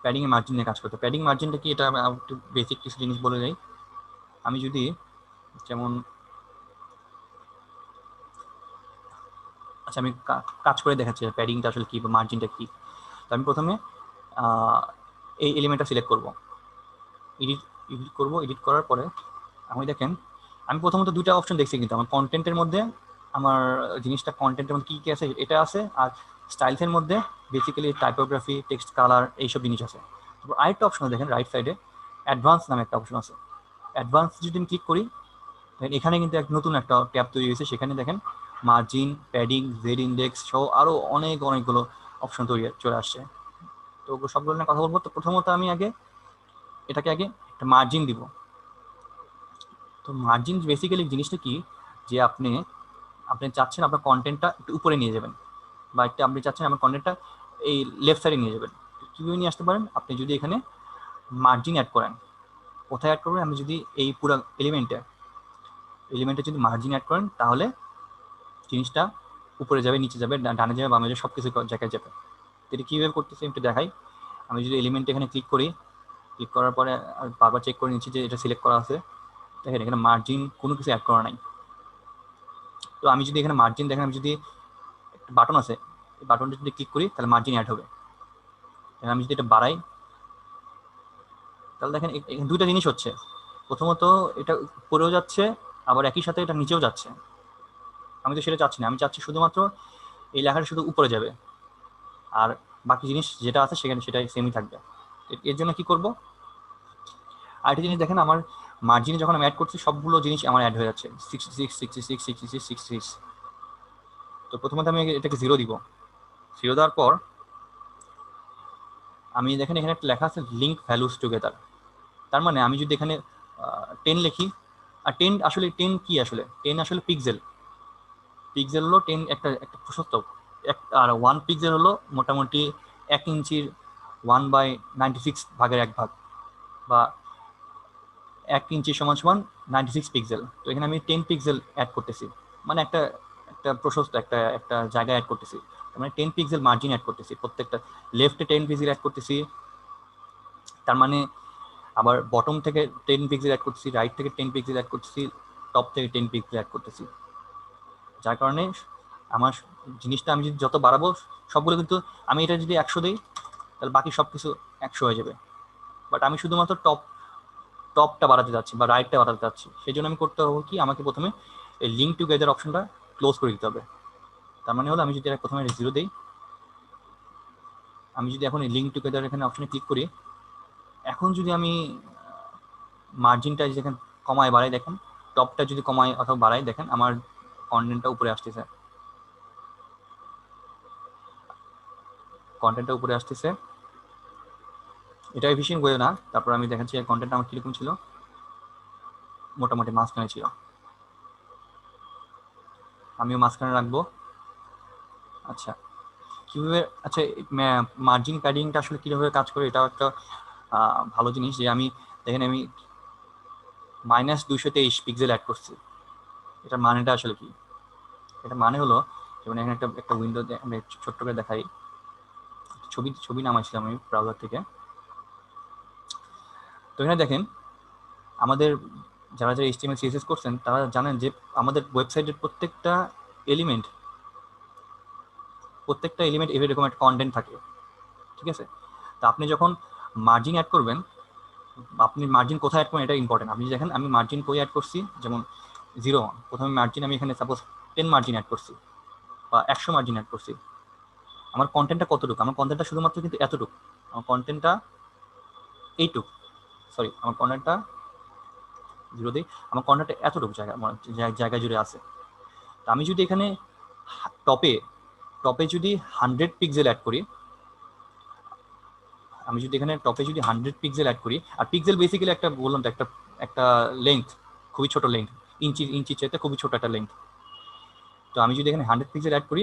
প্যাডিং এন্ড মার্জিন নিয়ে কাজ করতে। প্যাডিং মার্জিনটা কি, এটা একটু বেসিক কিছু জিনিস বলে যাই। আমি যদি যেমন, আচ্ছা আমি কাজ করে দেখাচ্ছি প্যাডিংটা আসলে কি বা মার্জিনটা কি। তো আমি প্রথমে এই এলিমেন্টটা সিলেক্ট করব, এডিট করব। এডিট করার পরে আমি দেখেন, আমি প্রথমত দুইটা অপশন দেখছি, কিন্তু আমার কন্টেন্টের মধ্যে আমার জিনিসটা কন্টেন্টের মধ্যে কী কী আছে এটা আছে, আর স্টাইলসের মধ্যে বেসিক্যালি টাইপোগ্রাফি, টেক্সট কালার, এইসব জিনিস আছে। তারপর আরেকটা অপশন দেখেন রাইট সাইডে, অ্যাডভান্স নামে একটা অপশন আছে। অ্যাডভান্স যদি আমি ক্লিক করি, এখানে কিন্তু এক নতুন একটা ট্যাব তৈরি হয়েছে, সেখানে দেখেন মার্জিন, প্যাডিং, জেড ইন্ডেক্স সহ আরও অনেকগুলো অপশন চলে আসছে। তো সবগুলো নিয়ে কথা বলবো। তো প্রথমত আমি এটাকে আগে একটা মার্জিন দিব। তো মার্জিন বেসিক্যালি জিনিসটা কি, যে আপনি চাচ্ছেন আপনার কন্টেন্টটা একটু উপরে নিয়ে যাবেন, বা একটা আপনি চাচ্ছেন আমার কন্টেন্টটা এই লেফট সাইডে নিয়ে যাবেন। কীভাবে নিয়ে আসতে পারেন, আপনি যদি এখানে মার্জিন অ্যাড করেন, কোথায় অ্যাড করবেন, আমি যদি এই পুরো এলিমেন্টে যদি মার্জিন অ্যাড করেন, তাহলে জিনিসটা উপরে যাবে, নিচে যাবে, ডানে যাবে, বামে যাবে, সব কিছু জায়গায় যাবে। এটা কীভাবে করতেছি একটু দেখাই। আমি যদি এলিমেন্ট এখানে ক্লিক করার পরে বারবার চেক করে নিচ্ছি যে এটা সিলেক্ট করা আছে, দেখেন এখানে মার্জিন কোনো কিছু অ্যাড করা নাই। তো আমি যদি এখানে মার্জিন দেখেন, আমি যদি একটা বাটন আছে, এই বাটনটা যদি ক্লিক করি তাহলে মার্জিন অ্যাড হবে। আমি যদি এটা বাড়াই তাহলে দেখেন এখানে দুইটা জিনিস হচ্ছে, প্রথমত এটা উপরেও যাচ্ছে, আবার একই সাথে এটা নিচেও যাচ্ছে। আমি তো সেটা চাচ্ছি না, আমি চাচ্ছি শুধুমাত্র এই লেখাটা শুধু উপরে যাবে, আর বাকি জিনিস যেটা আছে সেখানে সেটাই সেমই থাকবে। এর জন্য কি করব, আরেকটা জিনিস দেখেন, আমার মার্জিনে যখন আমি অ্যাড করছি সবগুলো জিনিস আমার অ্যাড হয়ে যাচ্ছে 66, 66, 66, 66। তো প্রথমত আমি এটাকে 0 দিব। 0 দেওয়ার পর আমি দেখেন এখানে একটা লেখা আছে লিঙ্ক ভ্যালুস টুগেদার। তার মানে আমি যদি এখানে 10 লিখি, আর 10 আসলে 10 কি, আসলে 10 আসলে পিক্সেল। পিক্সেল হলো 10 একটা একটা প্রশস্ত, আর 1 পিক্সেল হলো মোটামুটি 1 ইঞ্চির 1/96 ভাগের 1 ভাগ, বা 1 ইঞ্চি সমান সমান 96 পিক্সেল। তো এখানে আমি 10 পিক্সেল অ্যাড করতেছি, মানে একটা একটা প্রশস্ত একটা একটা জায়গা অ্যাড করতেছি, মানে 10 পিক্সেল মার্জিন অ্যাড করতেছি প্রত্যেকটা। লেফটে 10 পিক্সেল অ্যাড করতেছি, তার মানে আবার বটম থেকে 10 পিক্সেল অ্যাড করতেছি, রাইট থেকে 10 পিক্সেল অ্যাড করতেছি, টপ থেকে 10 পিক্সেল অ্যাড করতেছি। যার কারণে আমার জিনিসটা আমি যদি যত বাড়াবো সবগুলো কিন্তু, আমি এটা যদি 100 দিই তাহলে বাকি সব কিছু 100 হয়ে যাবে। বাট আমি শুধুমাত্র টপটা বাড়াতে যাচ্ছি বা রাইটটা বাড়াতে যাচ্ছি, সেই জন্য আমি করতে হবে কি, আমাকে প্রথমে এই লিঙ্ক টুগেদার অপশনটা ক্লোজ করে দিতে হবে। তার মানে হলো আমি যদি প্রথমে 0 দিই, আমি যদি এখন এই লিঙ্ক টুগেদার এখানে অপশনে ক্লিক করি, এখন যদি আমি মার্জিনটা যেখানে কমায় বাড়াই, দেখেন টপটা যদি কমায় অথবা বাড়াই, দেখেন আমার কন্টেন্টটা উপরে আসতেছে, কন্টেন্টটা উপরে আসতেছে। এটা এফিশিয়েন্ট ওয়ে না। তারপর আমি দেখাচ্ছি কন্টেন্ট আমার কিরকম ছিল, মোটামুটি মাঝখানে ছিল, আমিও মাঝখানে রাখবো। আচ্ছা, কিভাবে, আচ্ছা মার্জিন প্যাডিংটা আসলে কিভাবে কাজ করে, এটাও একটা ভালো জিনিস। যে আমি দেখেন আমি -223 পিক্সেল অ্যাড করছি, এটার মানেটা আসলে কি? এটা মানে হলো, যেমন এখানে একটা একটা উইন্ডো আমি ছোট্ট করে দেখাই, ছবি নামাইছিলাম আমি ব্রাউজার থেকে। তো এখানে দেখেন আমাদের যারা যারা HTML CSS করছেন তারা জানেন যে আমাদের ওয়েবসাইটের প্রত্যেকটা এলিমেন্ট এরকম একটা কন্টেন্ট থাকে, ঠিক আছে? তো আপনি যখন মার্জিন অ্যাড করবেন, আপনি মার্জিন কোথায় অ্যাড করবেন এটা ইম্পর্টেন্ট। আপনি দেখেন আমি মার্জিন কই অ্যাড করছি, যেমন 0 প্রথমে মার্জিন আমি এখানে সাপোজ 10 মার্জিন অ্যাড করছি বা 100 মার্জিন অ্যাড করছি। আমার কন্টেন্টটা কতটুকু? আমার কন্টেন্টটা শুধুমাত্র কিন্তু এতটুকু, আমার কন্টেন্টটা এইটুকু, সরি আমার কন্টেন্টটা 0 দিই, আমার কন্টেন্টটা এতটুকু জায়গা জুড়ে আছে। তো আমি যদি এখানে টপে টপে যদি 100 পিক্সেল অ্যাড করি, আমি যদি এখানে টপে যদি 100 পিক্সেল অ্যাড করি, আর পিক্সেল বেসিক্যালি একটা বললাম তো একটা একটা লেন্থ, খুবই ছোট লেন্থ, ইঞ্চির চাইতে খুবই ছোট একটা লেন্থ। তো আমি যদি এখানে 100 পিক্সেল অ্যাড করি,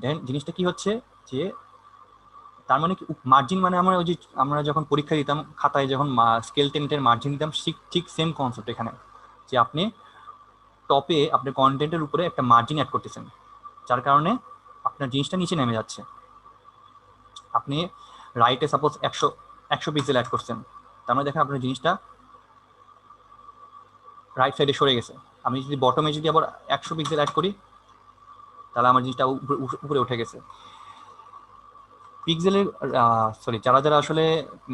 দেখেন জিনিসটা কি হচ্ছে, যে তার মানে কি মার্জিন, মানে আমরা ওই যে আমরা যখন পরীক্ষা দিতাম খাতায় যখন স্কেল টেন্টের মার্জিন দিতাম, ঠিক সেম কনসেপ্ট এখানে, যে আপনি টপে আপনার কন্টেন্টের উপরে একটা মার্জিন অ্যাড করতেছেন, যার কারণে আপনার জিনিসটা নিচে নেমে যাচ্ছে। আপনি রাইটে সাপোজ 100 পিক্সেল অ্যাড করছেন, তার মানে দেখেন আপনার জিনিসটা রাইট সাইডে সরে গেছে। আমি যদি বটমে যদি আবার 100 পিক্সেল অ্যাড করি, তাহলে আমার জিনিসটা উপরে উঠে গেছে। পিক্সেলের সরি, যারা যারা আসলে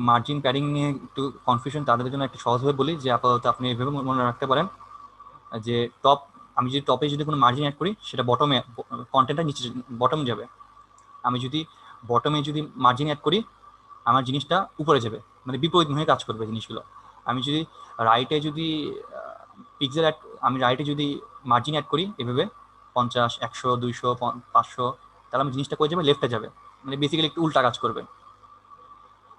মার্জিন প্যাডিং নিয়ে একটু কনফিউশন, তাদের জন্য একটু সহজভাবে বলি যে আপাতত আপনি এভাবে মনে রাখতে পারেন যে আমি যদি টপে যদি কোনো মার্জিন অ্যাড করি, সেটা বটমে কন্টেন্টটা নিচে বটমে যাবে। আমি যদি বটমে যদি মার্জিন অ্যাড করি, আমার জিনিসটা উপরে যাবে, মানে বিপরীতমুখে কাজ করবে জিনিসগুলো। আমি যদি রাইটে যদি পিক্সেল অ্যাড, আমি রাইটে যদি মার্জিন অ্যাড করি এভাবে 50, 100, 200, 500, তাহলে আমি জিনিসটা করে যাবে লেফটে যাবে, মানে বেসিক্যালি একটু উল্টা কাজ করবে।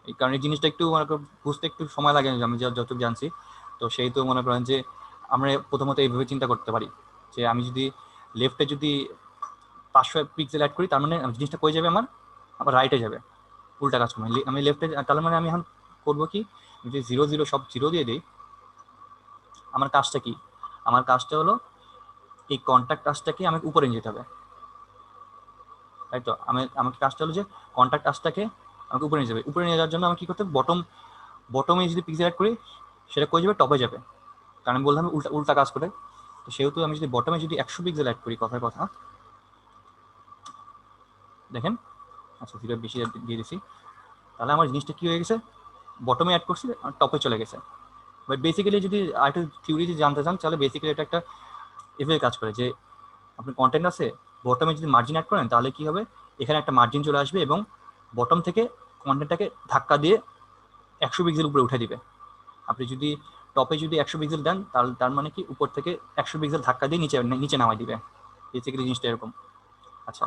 এই কারণে জিনিসটা একটু মনে করেন বুঝতে একটু সময় লাগে, আমি যতটুকু জানছি। তো সেই তো মনে করেন যে আমরা প্রথমত এইভাবে চিন্তা করতে পারি যে আমি যদি লেফটে যদি 500 পিক্সেল অ্যাড করি, তার মানে জিনিসটা কই যাবে আমার, আবার রাইটে যাবে, উল্টা কাজ করবে। আমি লেফটে, তার মানে আমি এখন করবো কি, যদি 0 সব 0 দিয়ে দিই, আমার কাজটা কি, আমার কাজটা হলো এই কন্ট্যাক্ট কাজটাকে আমাকে উপরে নিয়ে যেতে হবে, তাই তো? আমাকে কাজটা হলো যে কন্ট্যাক্ট কাজটাকে আমাকে উপরে নিয়ে যাবে। উপরে নিয়ে যাওয়ার জন্য আমাকে কি করতে হবে, বটমে যদি পিক্সেল অ্যাড করি সেটা কই যাবে, টপে যাবে, কারণ আমি বললাম উল্টা উল্টা কাজ করে। তো সেহেতু আমি যদি বটমে যদি 100 পিক্সেল অ্যাড করি, কথার কথা দেখেন, আচ্ছা 0 বেশি দিয়ে দিছি, তাহলে আমার জিনিসটা কি হয়ে গেছে, বটমে অ্যাড করছি আর টপে চলে গেছে। বাট বেসিক্যালি যদি আরেকটু থিওরি যদি জানতে চান তাহলে বেসিক্যালি এটা একটা এভাবে কাজ করে যে আপনার কন্টেন্ট আছে, বটমে যদি মার্জিন অ্যাড করেন তাহলে কি হবে, এখানে একটা মার্জিন চলে আসবে এবং বটম থেকে কন্টেন্টটাকে ধাক্কা দিয়ে 100 পিক্সেল উপরে উঠে দিবে। আপনি যদি টপে যদি 100 পিক্সেল দেন তাহলে তার মানে কি উপর থেকে 100 পিক্সেল ধাক্কা দিয়ে নিচে নিচে নামাই দিবে, বেসিক্যালি জিনিসটা এরকম। আচ্ছা,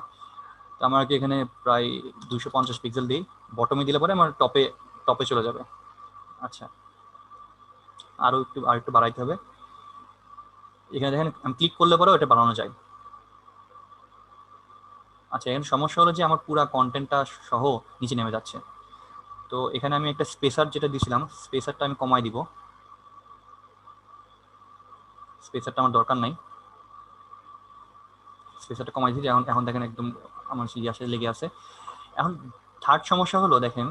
তো আমার কি এখানে প্রায় 250 পিক্সেল দিই, বটমে দিলে পরে আমার টপে টপে চলে যাবে। আচ্ছা, আরেকটু বাড়াইতে হবে। এখানে দেখেন আমি ক্লিক করলে পরেও এটা বাড়ানো যায়। আচ্ছা, এখানে সমস্যা হলো যে আমার পুরো কন্টেন্টটা সহ নিচে নেমে যাচ্ছে। তো এখানে আমি একটা স্পেসার যেটা দিয়েছিলাম, স্পেসারটা আমি কমাই দিব, স্পেসারটা আমার দরকার নাই, স্পেসারটা কমাই দিয়েছি। এখন এখন দেখেন একদম আমার আসে লেগে আছে। এখন থার্ড সমস্যা হলো দেখেন,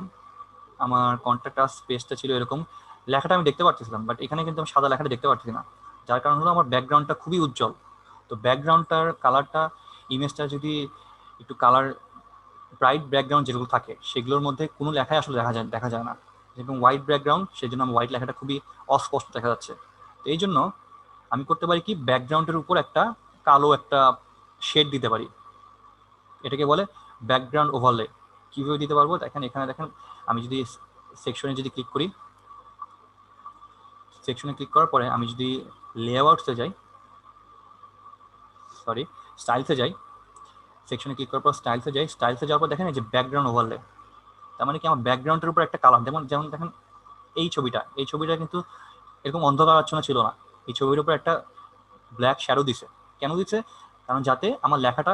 আমার কন্ট্রাক্ট স্পেসটা ছিল এরকম, লেখাটা আমি দেখতে পাচ্ছিলাম, বাট এখানে কিন্তু আমি সাদা লেখাটা দেখতে পাচ্ছি না। যার কারণ হলো আমার ব্যাকগ্রাউন্ডটা খুবই উজ্জ্বল। তো ব্যাকগ্রাউন্ডটার কালারটা, ইমেজটা যদি একটু কালার ব্রাইট ব্যাকগ্রাউন্ড যেগুলো থাকে সেগুলোর মধ্যে কোনো লেখাই আসলে দেখা যায় না, যেরকম হোয়াইট ব্যাকগ্রাউন্ড, সেই জন্য আমার হোয়াইট লেখাটা খুবই অস্পষ্ট দেখা যাচ্ছে। তো এই জন্য আমি করতে পারি কি, ব্যাকগ্রাউন্ডের উপর একটা কালো একটা শেড দিতে পারি, এটাকে বলে ব্যাকগ্রাউন্ড ওভারলে। কীভাবে দিতে পারবো দেখেন, এখানে দেখেন আমি যদি সেকশনে যদি ক্লিক করি, সেকশনে ক্লিক করার পরে আমি যদি লেআউটসে যাই, সরি স্টাইলসে যাই, সেকশনে ক্লিক করার পর স্টাইলসে যাই, স্টাইলসে যাওয়ার পর দেখেন এই যে ব্যাকগ্রাউন্ড ওভারলে, তার মানে কি আমার ব্যাকগ্রাউন্ডের উপর একটা কালার, যেমন যেমন দেখেন এই ছবিটা কিন্তু এরকম অন্ধকার আচ্ছন্ন ছিল না, এই ছবির উপর একটা ব্ল্যাক শ্যাডো দিছে। কেন দিচ্ছে, কারণ যাতে আমার লেখাটা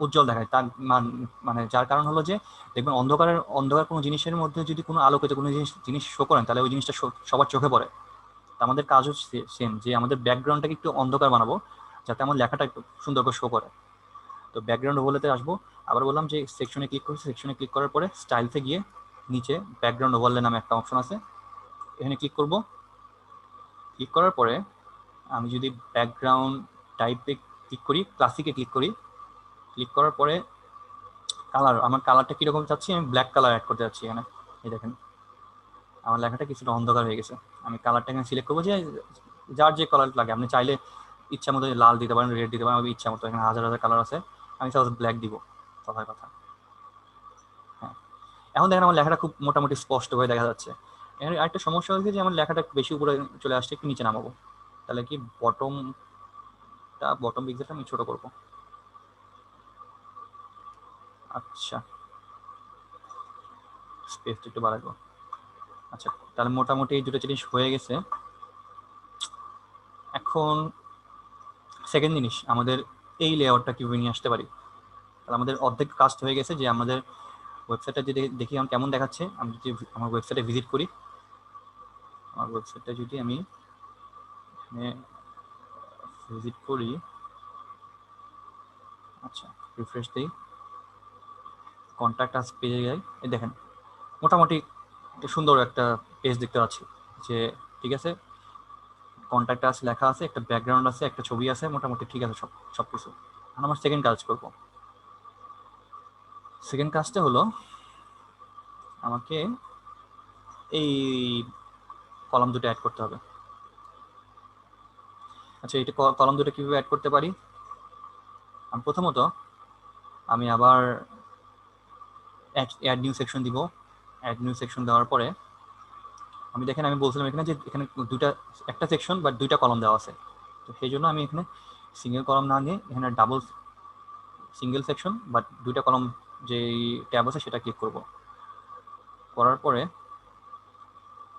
উজ্জ্বল দেখায়। তার মানে যার কারণ হলো যে দেখবেন অন্ধকার কোনো জিনিসের মধ্যে যদি কোনো আলোকিত কোনো জিনিস শো করেন তাহলে ওই জিনিসটা সবার চোখে পড়ে। তো আমাদের কাজও সেম, যে আমাদের ব্যাকগ্রাউন্ডটাকে একটু অন্ধকার বানাবো যাতে আমার লেখাটা একটু সুন্দর করে শো করে। তো ব্যাকগ্রাউন্ড ওভারলেতে আসবো, আবার বললাম যে সেকশনে ক্লিক করছি, সেকশনে ক্লিক করার পরে স্টাইলসে গিয়ে নিচে ব্যাকগ্রাউন্ড ওভারলে নামে একটা অপশন আছে, এখানে ক্লিক করব। ক্লিক করার পরে আমি যদি ব্যাকগ্রাউন্ড টাইপে ক্লিক করি, ক্লাসিকে ক্লিক করি, ক্লিক করার পরে কালার, আমার কালারটা কীরকম চাচ্ছি, আমি ব্ল্যাক কালার অ্যাড করতে যাচ্ছি এখানে। এই দেখেন আমার লেখাটা কিছুটা অন্ধকার হয়ে গেছে, আমি কালারটা এখানে সিলেক্ট করবো, যে যার যে কালার লাগে, আপনি চাইলে ইচ্ছা মতো লাল দিতে পারেন, রেড দিতে পারেন, আমি ইচ্ছা মতো, এখানে হাজার হাজার কালার আছে, আমি সাপোজ ব্ল্যাক দিব, কথার কথা। হ্যাঁ, এখন দেখেন আমার লেখাটা খুব মোটামুটি স্পষ্ট হয়ে দেখা যাচ্ছে। এখানে আরেকটা সমস্যা হয়েছে যে আমার লেখাটা বেশি উপরে চলে আসছে, একটু নিচে নামাবো, তাহলে কি বটম পিক্সেলটা আমি ছোট করবো। আচ্ছা, স্পেসটা একটু বাড়াবো। আচ্ছা, তাহলে মোটামুটি এই দুটো জিনিস হয়ে গেছে। এখন সেকেন্ড জিনিস, আমাদের এই লেআউটটা কিভাবে নিয়ে আসতে পারি। তাহলে আমাদের অর্ধেক কাজ হয়ে গেছে, যে আমাদের ওয়েবসাইটটা যদি দেখি আমার কেমন দেখাচ্ছে, আমি যদি আমার ওয়েবসাইটে ভিজিট করি, আমার ওয়েবসাইটটা যদি আমি এখানে ভিজিট করি, আচ্ছা রিফ্রেশ দিই, কন্ট্যাক্ট আস পেজে যাই, এই দেখেন মোটামুটি সুন্দর একটা পেজ দেখতে পাচ্ছি, যে ঠিক আছে কন্ট্যাক্ট আস লেখা আছে, একটা ব্যাকগ্রাউন্ড আছে, একটা ছবি আছে, মোটামুটি ঠিক আছে সব কিছু। এখন আমার সেকেন্ড কাজ করব। সেকেন্ড কাজটা হলো আমাকে এই কলাম দুটো অ্যাড করতে হবে। আচ্ছা, এটা কলাম দুটো কীভাবে অ্যাড করতে পারি, আমি প্রথমত আমি আবার অ্যাড নিউ সেকশন দিব। অ্যাড নিউ সেকশন দেওয়ার পরে আমি দেখেন আমি বলছিলাম এখানে যে এখানে একটা সেকশন বা দুইটা কলাম দেওয়া আছে, তো সেই জন্য আমি এখানে সিঙ্গেল কলাম না নিয়ে এখানে সিঙ্গেল সেকশন বা দুইটা কলাম যে ট্যাব আছে সেটা ক্লিক করব। করার পরে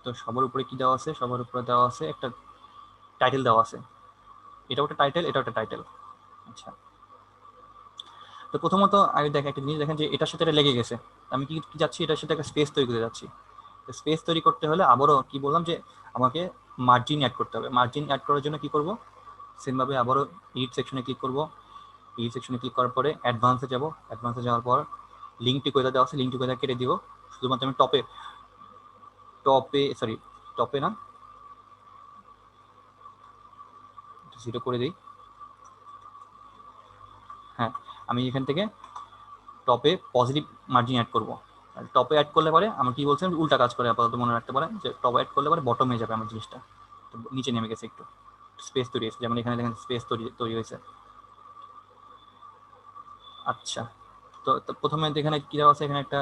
তো সবার উপরে কি দেওয়া আছে, সবার উপরে দেওয়া আছে একটা টাইটেল দেওয়া আছে, এটা একটা টাইটেল, এটা একটা টাইটেল। আচ্ছা, তো প্রথমত আমি একটা জিনিস দেখেন যে এটার সাথে এটা লেগে গেছে, আমি কি যাচ্ছি এটার সাথে একটা স্পেস তৈরি করতে যাচ্ছি। স্পেস তৈরি করতে হলে আবারও কি বললাম যে আমাকে মার্জিন অ্যাড করতে হবে। মার্জিন অ্যাড করার জন্য কি করব, সেমভাবে আবারও এডিট সেকশনে ক্লিক করব। এডিট সেকশনে ক্লিক করার পরে অ্যাডভান্সে যাব, অ্যাডভান্সে যাওয়ার পর লিঙ্কটি কোথায় দেওয়া আছে, লিঙ্কটি কোথায় কেটে দিব, শুধুমাত্র আমি টপে না, 0 করে দিই। হ্যাঁ, আমি এখান থেকে টপে পজিটিভ মার্জিন অ্যাড করবো। টপে অ্যাড করলে পরে আমার কি বলছেন, উল্টা কাজ করে, আপাতত মনে রাখতে পারেন যে টপে অ্যাড করলে পরে বটম হয়ে যাবে আমার জিনিসটা, তো নিচে নেমে গেছে, একটু স্পেস তৈরি হয়েছে, যেমন এখানে দেখেন স্পেস তৈরি হয়েছে। আচ্ছা, তো প্রথমে এখানে কি দেওয়া আছে, এখানে একটা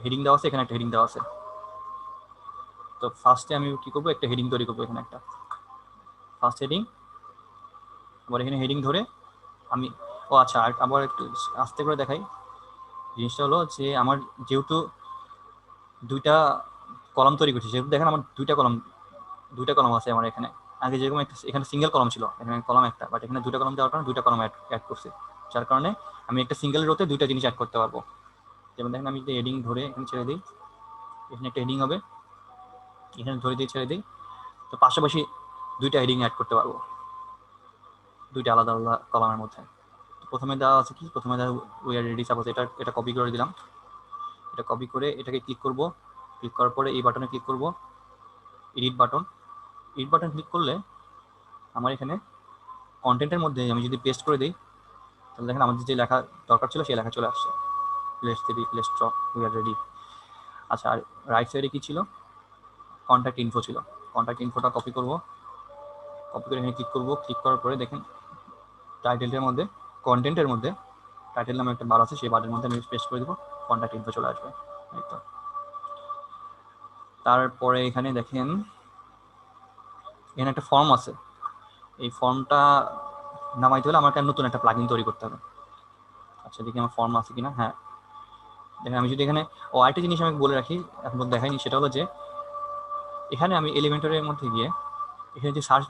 হেডিং দেওয়া আছে, এখানে একটা হেডিং দেওয়া আছে। তো ফার্স্টে আমি কি করবো, একটা হেডিং তৈরি করবো, এখানে একটা ফার্স্ট হেডিং। আবার এখানে হেডিং ধরে আমি, ও আচ্ছা, আবার একটু আস্তে করে দেখাই। জিনিসটা হলো যে আমার যেহেতু দুইটা কলাম তৈরি করছি, যেহেতু দেখেন আমার দুইটা কলাম আছে আমার এখানে। আগে যেরকম একটা এখানে সিঙ্গেল কলাম ছিল, এখানে কলাম একটা, বাট এখানে দুইটা কলাম দেওয়ার কারণে দুইটা কলাম অ্যাড করছি, যার কারণে আমি একটা সিঙ্গেল রোতে দুইটা জিনিস অ্যাড করতে পারবো। যেমন দেখেন আমি যদি হেডিং ধরে এখানে ছেড়ে দিই, এখানে একটা হেডিং হবে, এখানে ধরে দিয়ে ছেড়ে দিই, তো পাশাপাশি দুইটা হেডিং অ্যাড করতে পারবো, দুইটা আলাদা আলাদা কলামের মধ্যে। তো প্রথমে দেওয়া আছে কি, প্রথমে দেওয়া উই আর রেডি, সাপোজ এটা কপি করে দিলাম, এটা কপি করে এটাকে ক্লিক করব, ক্লিক করার পরে এই বাটনে ক্লিক করব, এডিট বাটন ক্লিক করলে আমার এখানে কন্টেন্টের মধ্যে আমি যদি পেস্ট করে দিই, তাহলে দেখেন আমাদের যে লেখা দরকার ছিল সেই লেখা চলে আসছে, place stock we are ready. আচ্ছা, আর রাইট সাইডে কি ছিল, কন্ট্যাক্ট ইনফো ছিল, কন্ট্যাক্ট ইনফোটা কপি করে এখানে ক্লিক করব, ক্লিক করার পরে দেখেন টাইটেলটার মধ্যে, কন্টেন্টের মধ্যে টাইটেল নামে একটা বার আছে, সেই বারের মধ্যে আমি পেস্ট করে দেবো, কন্ট্যাক্ট ইনফো চলে আসবে। এই তো। তারপরে এখানে দেখেন এখানে একটা ফর্ম আছে, এই ফর্মটা নামাইতে হলে আমাকে নতুন একটা প্লাগইন তৈরি করতে হবে। আচ্ছা, দেখি আমার ফর্ম আছে কিনা। হ্যাঁ, দেখেন আমি যদি এখানে, আরেকটা জিনিস আমি বলে রাখি, এখন দেখাইনি, সেটা হলো যে এখানে আমি এলিমেন্টরের মধ্যে গিয়ে এখানে যে সার্চ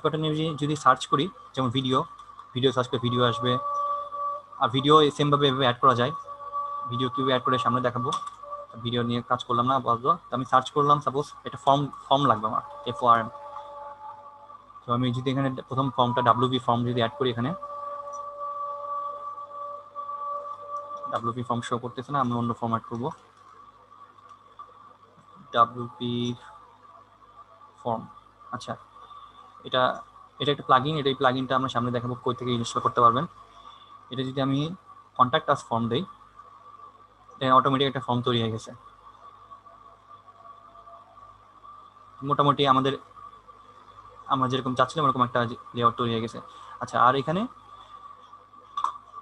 বাটনে যদি সার্চ করি, যেমন ভিডিও সার্চ করে ভিডিও আসবে, আর ভিডিও সেমভাবে এভাবে অ্যাড করা যায়, ভিডিও কিভাবে অ্যাড করে সামনে দেখাবো। ভিডিও নিয়ে কাজ করলাম না বলবো, তো আমি সার্চ করলাম, সাপোজ এটা ফর্ম লাগবে আমার, FORM। তো আমি যদি এখানে প্রথম ফর্মটা WP ফর্ম যদি অ্যাড করি, এখানে WP ফর্ম শো করতেছে না, আমি অন্য ফর্ম অ্যাড করবো, WP ফর্ম। আচ্ছা, এটা একটা প্লাগইন, এই প্লাগইনটা আমরা সামনে দেখাবো কই থেকে ইনস্টল করতে পারবেন। এটা যদি আমি কন্ট্যাক্ট আস ফর্ম দেই, অটোমেটিক একটা ফর্ম তৈরি হয়ে গেছে। মোটামুটি আমরা যেরকম চাচ্ছিলাম ওরকম একটা লেআউট তৈরি হয়ে গেছে। আচ্ছা, আর এখানে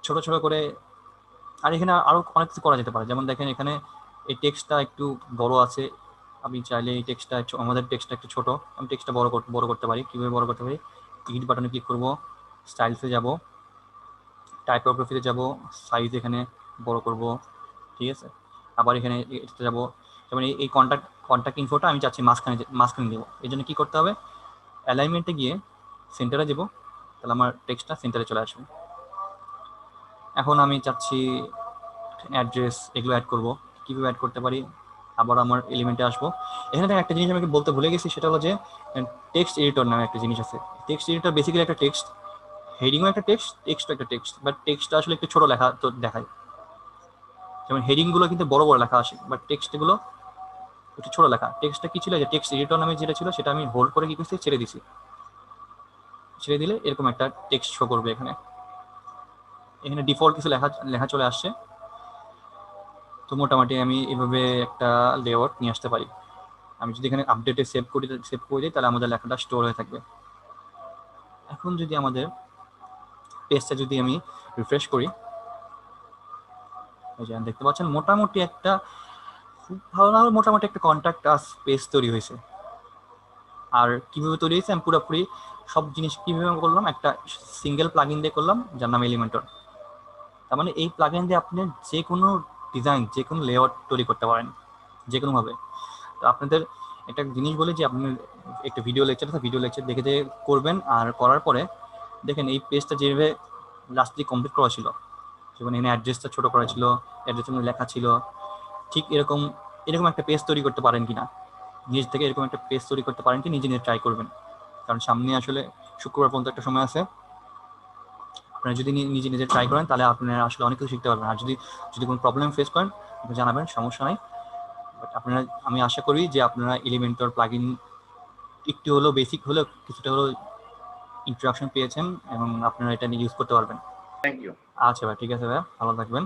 ছোট ছোট করে, আর এখানে আরো অনেক কিছু করা যেতে পারে, যেমন দেখেন এখানে এই টেক্সটটা একটু বড় আছে, আমি চাইলে এই টেক্সটটা, আমাদের টেক্সটটা একটু ছোট, আমি টেক্সটটা বড় করতে পারি। কিভাবে বড় করতে পারি, এডিট বাটনে ক্লিক করব, স্টাইলসে যাব, টাইপোগ্রাফিতে যাব, সাইজ এখানে বড় করব, ঠিক আছে। আবার এখানে এটাতে যাব, যেমন এই কন্ট্যাক্ট ইনফোটা আমি চাচ্ছি মাঝখানে দেবো, এই জন্য কী করতে হবে, অ্যালাইনমেন্টে গিয়ে সেন্টারে যাব, তাহলে আমার টেক্সটটা সেন্টারে চলে আসবে। এখন আমি চাচ্ছি অ্যাড্রেস, এগুলো অ্যাড করবো, কীভাবে অ্যাড করতে পারি, আবার আমার এলিমেন্টে আসবো। এখানে একটা জিনিস আমি বলতে ভুলে গেছি, সেটা হলো যে টেক্সট এডিটর নামে একটা জিনিস আছে। টেক্সট এডিটর বেসিক্যালি একটা টেক্সট, হেডিংও একটা টেক্সটও একটা টেক্সট, বাট টেক্সটটা আসলে একটু ছোট লেখা তো দেখায়, যেমন হেডিংগুলো কিন্তু বড় বড় লেখা আসে, বাট টেক্সটগুলো একটু ছোট লেখা। টেক্সটটা কি ছিল, যে টেক্সট এডিটর নামে যেটা ছিল সেটা আমি হোল্ড করে কি করছি, ছেড়ে দিলে এরকম একটা টেক্সট শো করবে। এখানে ডিফল্ট কিছু লেখা চলে আসছে। তো মোটামুটি আমি এভাবে একটা লেআউট নিয়ে আসতে পারি। আমি যদি এখানে আপডেটে সেভ করে দিই, তাহলে আমাদের লেখাটা স্টোর হয়ে থাকবে। এখন যদি আমাদের পেজটা যদি আমি রিফ্রেশ করি, এই যে দেখতে পাচ্ছেন মোটামুটি একটা খুব ভালো না, মোটামুটি একটা কন্ট্যাক্ট আস পেজ তৈরি হয়েছে। আর কিভাবে তৈরি হয়েছে, আমি পুরোপুরি সব জিনিস কিভাবে করলাম, একটা সিঙ্গেল প্লাগইন দিয়ে করলাম, যার নাম এলিমেন্টর। তার মানে এই প্লাগইন দিয়ে আপনি যে কোনো ডিজাইন, যে কোনো লেআউট তৈরি করতে পারেন যে কোনোভাবে। তো আপনাদের একটা জিনিস বলি, যে আপনি একটা ভিডিও লেকচার দেখে করবেন, আর করার পরে দেখেন এই পেজটা যেভাবে লাস্টলি কমপ্লিট করা ছিল, যেমন এখানে অ্যাড্রেসটা ছোট করা ছিল, অ্যাড্রেসের মধ্যে লেখা ছিল, ঠিক এরকম একটা পেজ তৈরি করতে পারেন কিনা, নিজ থেকে এরকম একটা পেজ তৈরি করতে পারেন কি, নিজে ট্রাই করবেন। কারণ সামনে আসলে শুক্রবার পর্যন্ত একটা সময় আছে, আপনারা যদি নিজে ট্রাই করেন, তাহলে আপনারা আসলে অনেক কিছু শিখতে পারবেন। আর যদি কোনো প্রবলেম ফেস করেন, আপনি জানাবেন, সমস্যা নাই। বাট আপনারা, আমি আশা করি যে আপনারা এলিমেন্টর প্লাগইন একটু হলেও বেসিক হলেও কিছুটা হলেও ইন্ট্রোডাকশন পেয়েছেন এবং আপনারা এটা নিয়ে ইউজ করতে পারবেন। Thank you. আচ্ছা ভাই, ঠিক আছে ভাই, ভালো থাকবেন।